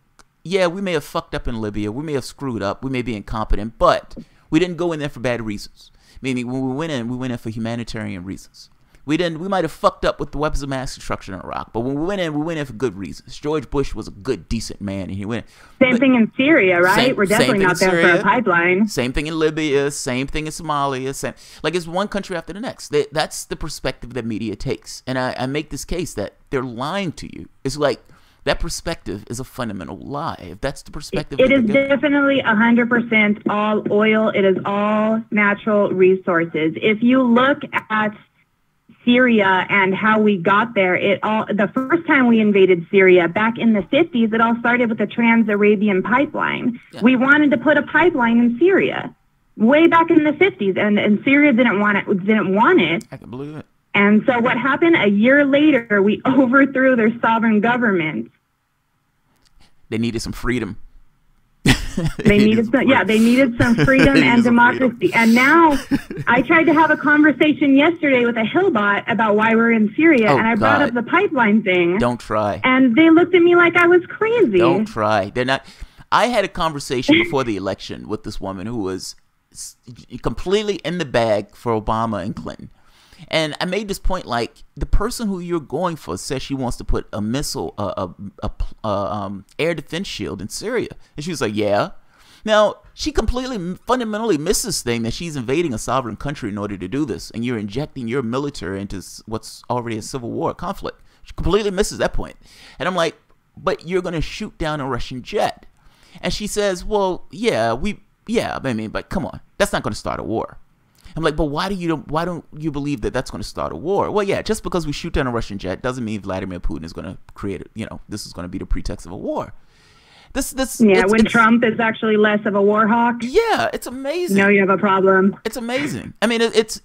yeah, we may have fucked up in Libya. We may have screwed up. We may be incompetent, but we didn't go in there for bad reasons. Meaning, when we went in for humanitarian reasons. We might have fucked up with the weapons of mass destruction in Iraq, but when we went in for good reasons. George Bush was a good, decent man, and he went in. Same thing in Syria, right? We're definitely not there for a pipeline. Same thing in Libya. Same thing in Somalia. Like, it's one country after the next. That's the perspective that media takes. And I make this case that they're lying to you. It's like, that perspective is a fundamental lie. If that's the perspective, it is definitely 100% all oil. It is all natural resources. If you look at Syria and how we got there, the first time we invaded Syria back in the 50s, it all started with the Trans-Arabian pipeline. Yeah. We wanted to put a pipeline in Syria way back in the 50s, and Syria didn't want it. I can believe it. And so what happened? A year later, we overthrew their sovereign government. They needed some freedom. They needed some freedom and democracy. And now, I tried to have a conversation yesterday with a Hillbot about why we're in Syria, and I brought up the pipeline thing. Don't try. And they looked at me like I was crazy. Don't try. They're not. I had a conversation before the election with this woman who was completely in the bag for Obama and Clinton. And I made this point, like, the person who you're going for says she wants to put a missile, air defense shield in Syria. And she was like, yeah. Now, she completely, fundamentally missed this thing that she's invading a sovereign country in order to do this. And you're injecting your military into what's already a civil war conflict. She completely misses that point. And I'm like, but you're going to shoot down a Russian jet. And she says, well, but come on, that's not going to start a war. I'm like, but why don't you believe that that's going to start a war? Well, yeah, just because we shoot down a Russian jet doesn't mean Vladimir Putin is going to create this is going to be the pretext of a war. When Trump is actually less of a war hawk. Yeah, it's amazing. You have a problem. It's amazing. I mean, it's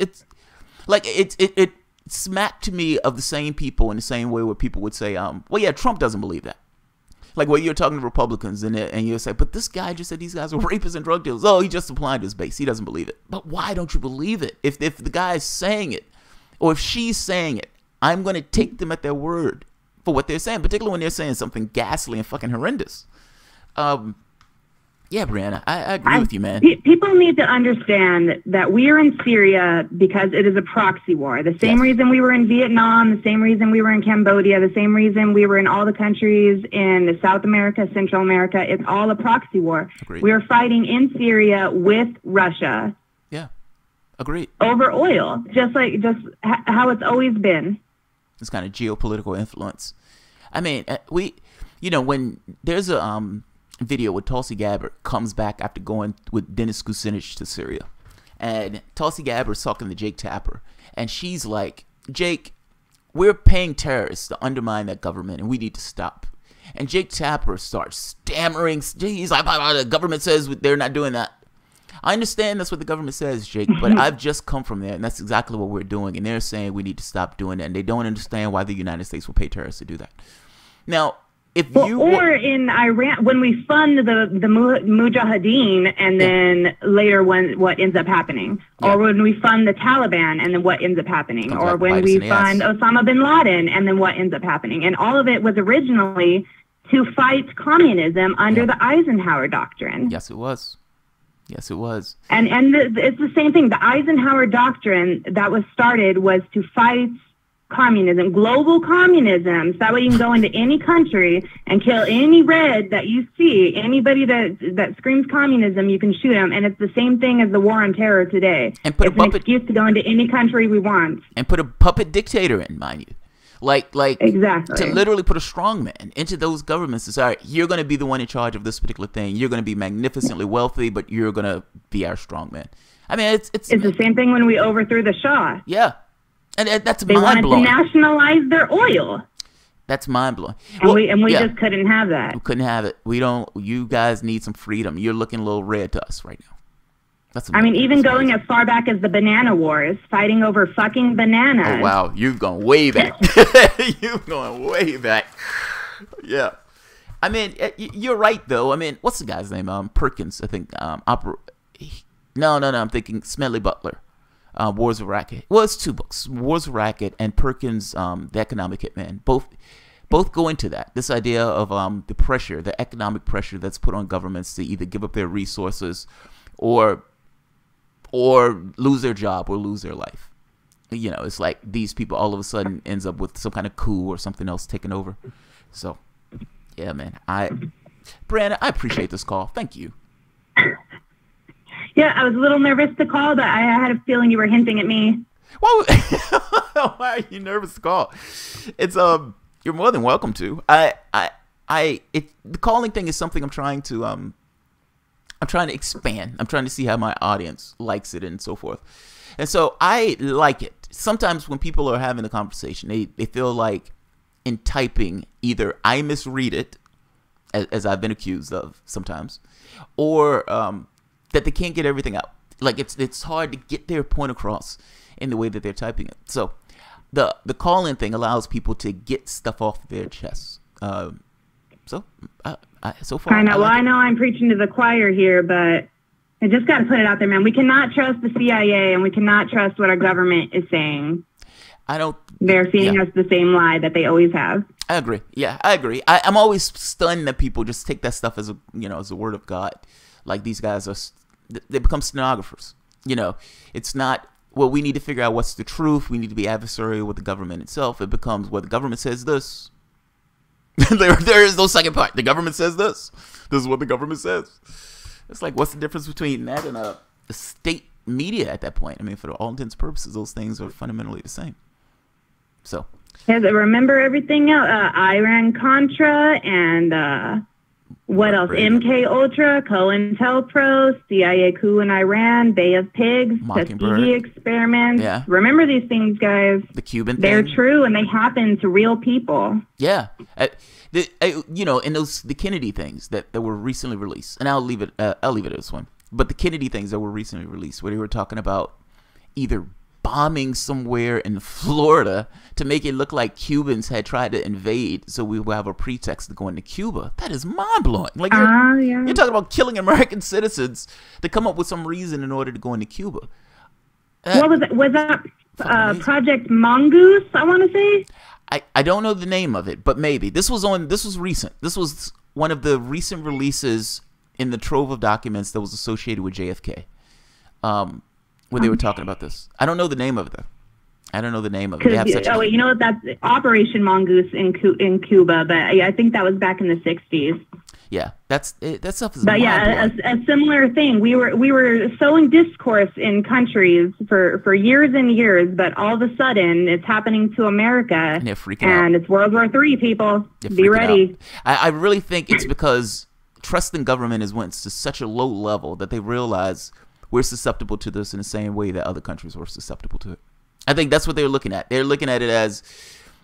like it smacked to me of the same people in the same way where people would say, well, yeah, Trump doesn't believe that. Like, when you're talking to Republicans and you say, but this guy just said these guys are rapists and drug dealers. Oh, he just applied to his base. He doesn't believe it. But why don't you believe it? If the guy's saying it, or if she's saying it, I'm going to take them at their word for what they're saying, particularly when they're saying something ghastly and fucking horrendous. Yeah, Brianna, I agree with you, man. People need to understand that we are in Syria because it is a proxy war. The same reason we were in Vietnam, the same reason we were in Cambodia, the same reason we were in all the countries in South America, Central America. It's all a proxy war. Agreed. We are fighting in Syria with Russia. Yeah, agreed. Over oil, just how it's always been. This kind of geopolitical influence. I mean, when there's a video where Tulsi Gabbard comes back after going with Dennis Kucinich to Syria, and Tulsi Gabbard's talking to Jake Tapper, and she's like, Jake, we're paying terrorists to undermine that government, and we need to stop. And Jake Tapper starts stammering. He's like, the government says they're not doing that. I understand that's what the government says, Jake, but I've just come from there, and that's exactly what we're doing, and they're saying we need to stop doing that, and they don't understand why the United States will pay terrorists to do that. Now, or in Iran, when we fund the Mujahideen, and then later what ends up happening, or when we fund the Taliban, and then what ends up happening, or when we fund Osama bin Laden, and then what ends up happening, and all of it was originally to fight communism under the Eisenhower Doctrine. Yes, it was. Yes, it was. It's the same thing. The Eisenhower Doctrine that was started was to fight communism, global communism, so that way you can go into any country and kill any red that you see. Anybody that screams communism, you can shoot them. And it's the same thing as the war on terror today. And put it's an excuse to go into any country we want. And put a puppet dictator in, mind you. Like exactly. To literally put a strongman into those governments and say, all right, you're going to be the one in charge of this particular thing. You're going to be magnificently wealthy, but you're going to be our strongman. I mean, it's the same thing when we overthrew the Shah. Yeah. And that's they mind blowing. They wanted to nationalize their oil. That's mind blowing. And we just couldn't have that. We couldn't have it. We don't. You guys need some freedom. You're looking a little red to us right now. I mean, even going as far back as the banana wars, fighting over fucking bananas. Oh wow, you've gone way back. You've gone way back. Yeah. I mean, you're right though. I mean, what's the guy's name? Perkins, I think. No. I'm thinking Smedley Butler. Wars of Racket. Well, it's two books, Wars of Racket and Perkins, The Economic Hitman. Both go into that. This idea of the pressure, the economic pressure that's put on governments to either give up their resources or lose their job or lose their life. You know, it's like these people all of a sudden ends up with some kind of coup or something else taking over. So, yeah, man. Brandon, I appreciate this call. Thank you. Yeah, I was a little nervous to call, but I had a feeling you were hinting at me. Well, why are you nervous to call? It's you're more than welcome to. The calling thing is something I'm trying to expand. I'm trying to see how my audience likes it and so forth. And so I like it. Sometimes when people are having a conversation, they feel like in typing, either I misread it, as I've been accused of sometimes, or that they can't get everything out. Like it's hard to get their point across in the way that they're typing it. So the call-in thing allows people to get stuff off their chests. So far, I know. I know I'm preaching to the choir here, but I just got to put it out there, man. We cannot trust the CIA, and we cannot trust what our government is saying. They're feeding us the same lie that they always have. I agree. Yeah, I agree. I'm always stunned that people just take that stuff as a word of God. Like these guys they become stenographers. You know, it's not, well, we need to figure out what's the truth. We need to be adversarial with the government itself. It becomes, well, the government says this. there is no second part. The government says this. This is what the government says. It's like, what's the difference between that and the state media at that point? I mean, for all intents and purposes, those things are fundamentally the same. So. Yeah, remember everything else? Iran-Contra and what else? MK Ultra, COINTELPRO, CIA coup in Iran, Bay of Pigs, Tuskegee experiments. Yeah. Remember these things, guys. The Cuban They're thing. true, and they happen to real people. Yeah. And the Kennedy things that were recently released, and I'll leave it at this one. But the Kennedy things that were recently released, where they were talking about either bombing somewhere in Florida to make it look like Cubans had tried to invade, so we will have a pretext to go into Cuba. That is mind-blowing. Like you're talking about killing American citizens to come up with some reason in order to go into Cuba. What was that? Was that Project Mongoose, I want to say? I don't know the name of it, but maybe. This was recent. This was one of the recent releases in the trove of documents that was associated with JFK. When they were talking about this. I don't know the name of it, though. I don't know the name of it. They have you know what? That's Operation Mongoose in Cuba, but I think that was back in the 60s. Yeah, that stuff is. But yeah, a similar thing. We were sowing discourse in countries for years and years, but all of a sudden it's happening to America, and they're freaking out. And it's World War III, people. Be ready. I really think it's because trust in government has went to such a low level that they realize we're susceptible to this in the same way that other countries were susceptible to it. I think that's what they're looking at. They're looking at it as,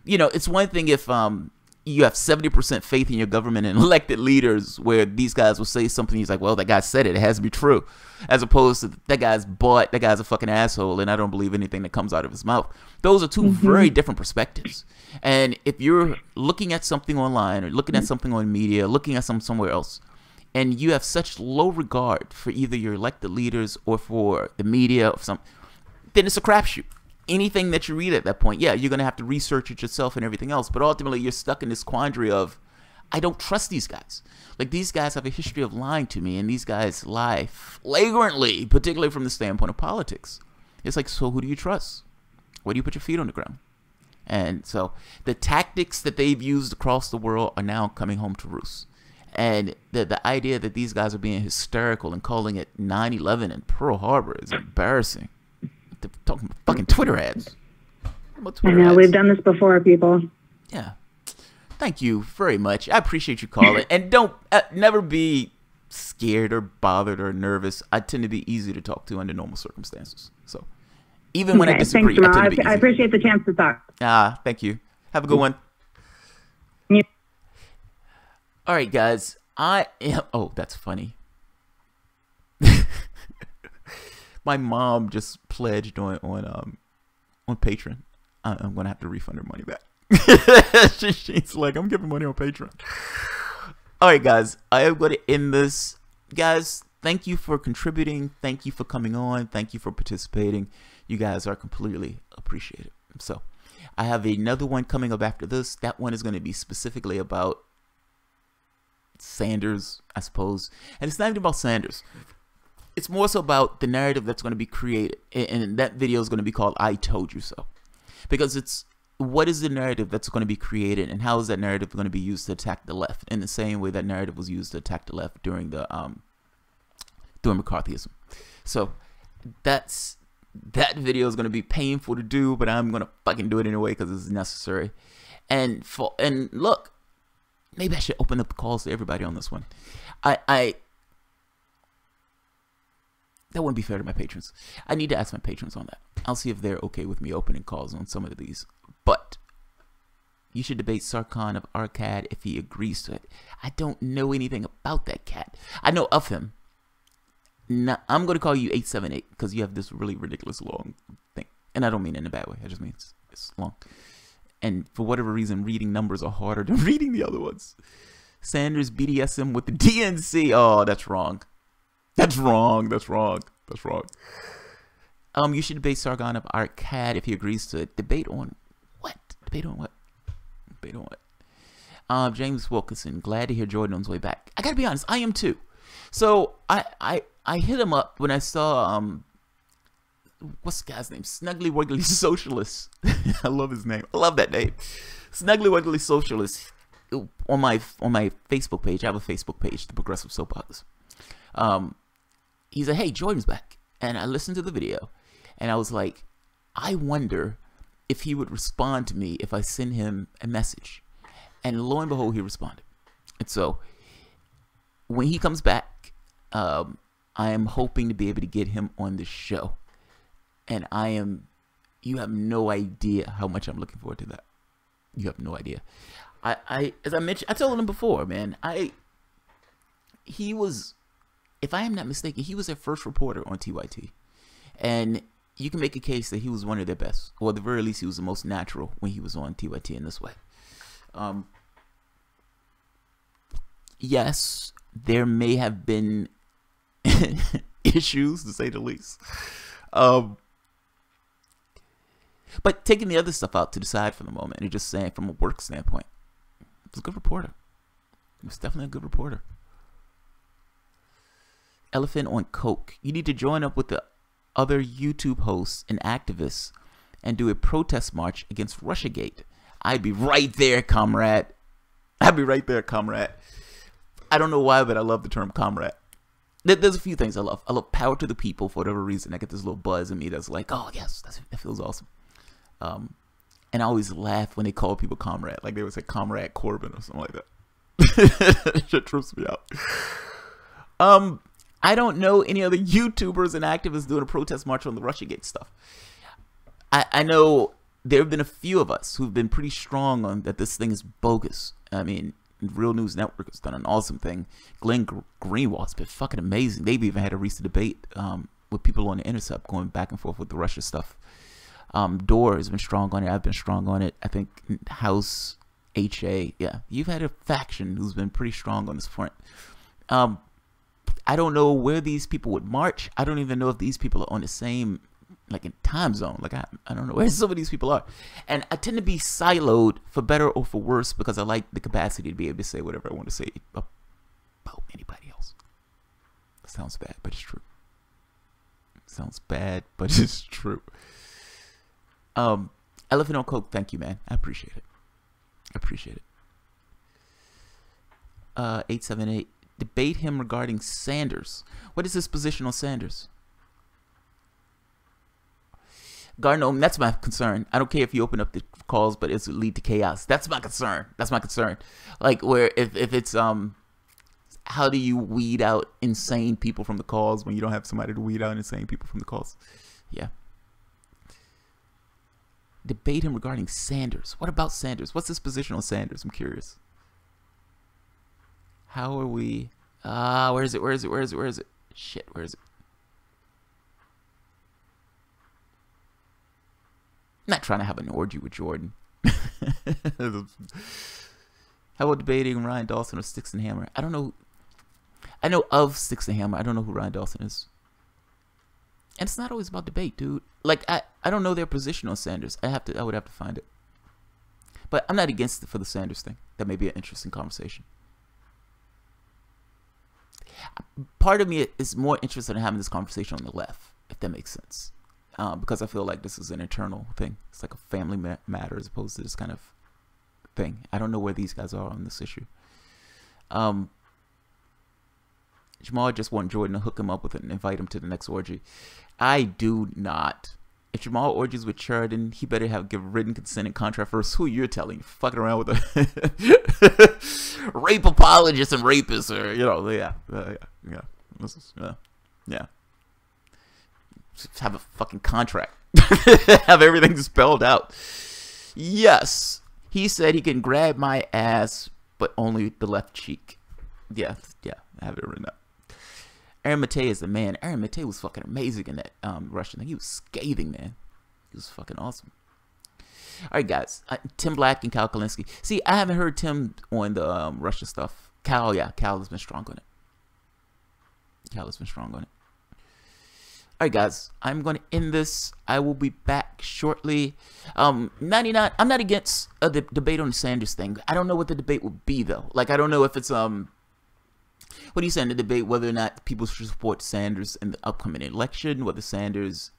it's one thing if you have 70% faith in your government and elected leaders where these guys will say something, he's like, well, that guy said it has to be true. As opposed to that guy's a fucking asshole and I don't believe anything that comes out of his mouth. Those are two very different perspectives. And if you're looking at something online or looking at something on media, looking at something somewhere else, and you have such low regard for either your elected leaders or for the media or then it's a crapshoot. Anything that you read at that point, yeah, you're going to have to research it yourself and everything else. But ultimately, you're stuck in this quandary of, I don't trust these guys. Like, these guys have a history of lying to me, and these guys lie flagrantly, particularly from the standpoint of politics. It's like, so who do you trust? Where do you put your feet on the ground? And so the tactics that they've used across the world are now coming home to roost. And the idea that these guys are being hysterical and calling it 9/11 and Pearl Harbor is embarrassing. They're talking about fucking Twitter ads. I know, we've done this before, people. Yeah. Thank you very much. I appreciate you calling. And don't never be scared or bothered or nervous. I tend to be easy to talk to under normal circumstances. So even when I disagree, thanks, I tend to be easy. I appreciate the chance to talk. Thank you. Have a good one. Yeah. All right, guys. Oh, that's funny. My mom just pledged on Patreon. I'm gonna have to refund her money back. She's like, I'm giving money on Patreon. All right, guys. I am going to end this. Guys, thank you for contributing. Thank you for coming on. Thank you for participating. You guys are completely appreciated. So I have another one coming up after this. That one is going to be specifically about Sanders, I suppose. And it's not even about Sanders. It's more so about the narrative that's going to be created. And that video is going to be called I Told You So. Because it's, what is the narrative that's going to be created, and how is that narrative going to be used to attack the left in the same way that narrative was used to attack the left during the during McCarthyism? So that video is going to be painful to do, but I'm going to fucking do it anyway because it's necessary. And look, maybe I should open up the calls to everybody on this one. That wouldn't be fair to my patrons. I need to ask my patrons on that. I'll see if they're okay with me opening calls on some of these. But you should debate Sarkhan of Arcad if he agrees to it. I don't know anything about that cat. I know of him. Now, I'm going to call you 878 because you have this really ridiculous long thing. And I don't mean it in a bad way. I just mean it's long. And for whatever reason, reading numbers are harder than reading the other ones. Sanders BDSM with the DNC. Oh, that's wrong. That's wrong. That's wrong. That's wrong. You should debate Sargon of Arcad if he agrees to it. Debate on what? Debate on what? Debate on what? James Wilkinson, glad to hear Jordan on his way back. I gotta be honest, I am too. So I hit him up when I saw what's the guy's name? Snuggly Wiggly Socialist. I love his name. I love that name. Snuggly Wiggly Socialist. On my Facebook page, I have a Facebook page, the Progressive Soapbox. He said, hey, Jordan's back. And I listened to the video, and I was like, I wonder if he would respond to me if I send him a message. And lo and behold, he responded. And so when he comes back, I am hoping to be able to get him on the show. And you have no idea how much I'm looking forward to that. You have no idea. As I mentioned, I told him before, man, he was, if I am not mistaken, he was their first reporter on TYT. And you can make a case that he was one of their best, or at the very least, he was the most natural when he was on TYT in this way. Yes, there may have been issues, to say the least. But taking the other stuff out to the side for the moment, and just saying from a work standpoint, he was a good reporter. He was definitely a good reporter. Elephant on Coke. You need to join up with the other YouTube hosts and activists and do a protest march against Russiagate. I'd be right there, comrade. I'd be right there, comrade. I don't know why, but I love the term comrade. There's a few things I love. I love power to the people for whatever reason. I get this little buzz in me that's like, oh, yes, that feels awesome. And I always laugh when they call people comrade. Like they would say Comrade Corbin or something like that. Shit trips me out. I don't know any other YouTubers and activists doing a protest march on the Russiagate stuff. I know there have been a few of us who've been pretty strong on that this thing is bogus. I mean, Real News Network has done an awesome thing. Glenn Greenwald's been fucking amazing. They've even had a recent debate with people on The Intercept going back and forth with the Russia stuff. Door has been strong on it. I've been strong on it. I think House, HA, yeah. You've had a faction who's been pretty strong on this front. I don't know where these people would march. I don't even know if these people are on the same like in time zone. Like I don't know where some of these people are, and I tend to be siloed for better or for worse because I like the capacity to be able to say whatever I want to say about anybody else. It sounds bad, but it's true. It sounds bad, but it's true. Elephant on Coke, thank you, man. I appreciate it. 878. Debate him regarding Sanders. What is his position on Sanders? Gardner, that's my concern. I don't care if you open up the calls, but it's lead to chaos. That's my concern. Like where if it's how do you weed out insane people from the calls when you don't have somebody to weed out insane people from the calls? Yeah. Debate him regarding Sanders. What about Sanders? What's his position on Sanders? I'm curious. How are we? Where is it? Shit, where is it? I'm not trying to have an orgy with Jordan. How about debating Ryan Dawson or Sticks and Hammer? I don't know. I know of Sticks and Hammer. I don't know who Ryan Dawson is. And it's not always about debate, dude. Like I don't know their position on Sanders. I would have to find it. But I'm not against it for the Sanders thing. That may be an interesting conversation. Part of me is more interested in having this conversation on the left, if that makes sense. Because I feel like this is an internal thing. It's like a family matter as opposed to this kind of thing. I don't know where these guys are on this issue. Jamal just want Jordan to hook him up with it and invite him to the next orgy. I do not. If Jamal orgies with Sheridan, he better give written consent and contract first. Who you're telling? You're fucking around with a rape apologist and rapists, or yeah. Just have a fucking contract. Have everything spelled out. Yes, he said he can grab my ass, but only the left cheek. Yeah, I have it written up. Aaron Matei is the man. Aaron Matei was fucking amazing in that Russian thing. He was scathing, man. He was fucking awesome. All right, guys. Tim Black and Cal Kalinske. See, I haven't heard Tim on the Russia stuff. Cal has been strong on it. All right, guys. I'm going to end this. I will be back shortly. 99. I'm not against the debate on the Sanders thing. I don't know what the debate would be, though. Like, I don't know if it's what are you saying? The debate whether or not people should support Sanders in the upcoming election, whether this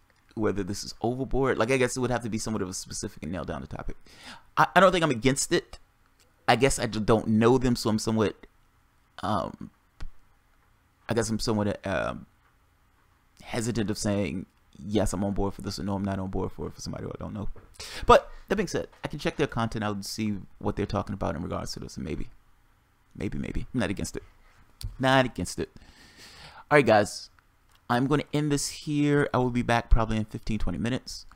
is overboard. Like, I guess it would have to be somewhat of a specific and nail down the topic. I don't think I'm against it. I guess I just don't know them, so I'm somewhat hesitant of saying yes, I'm on board for this, or no, I'm not on board for it for somebody who I don't know. But that being said, I can check their content out and see what they're talking about in regards to this, and maybe. I'm not against it. All right, guys. I'm going to end this here. I will be back probably in 15-20 minutes.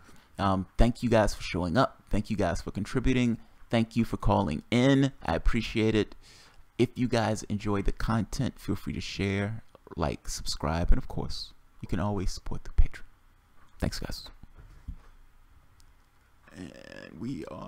Thank you guys for showing up. Thank you guys for contributing. Thank you for calling in. I appreciate it. If you guys enjoy the content, feel free to share, like, subscribe, and of course, you can always support the Patreon. Thanks, guys. And we are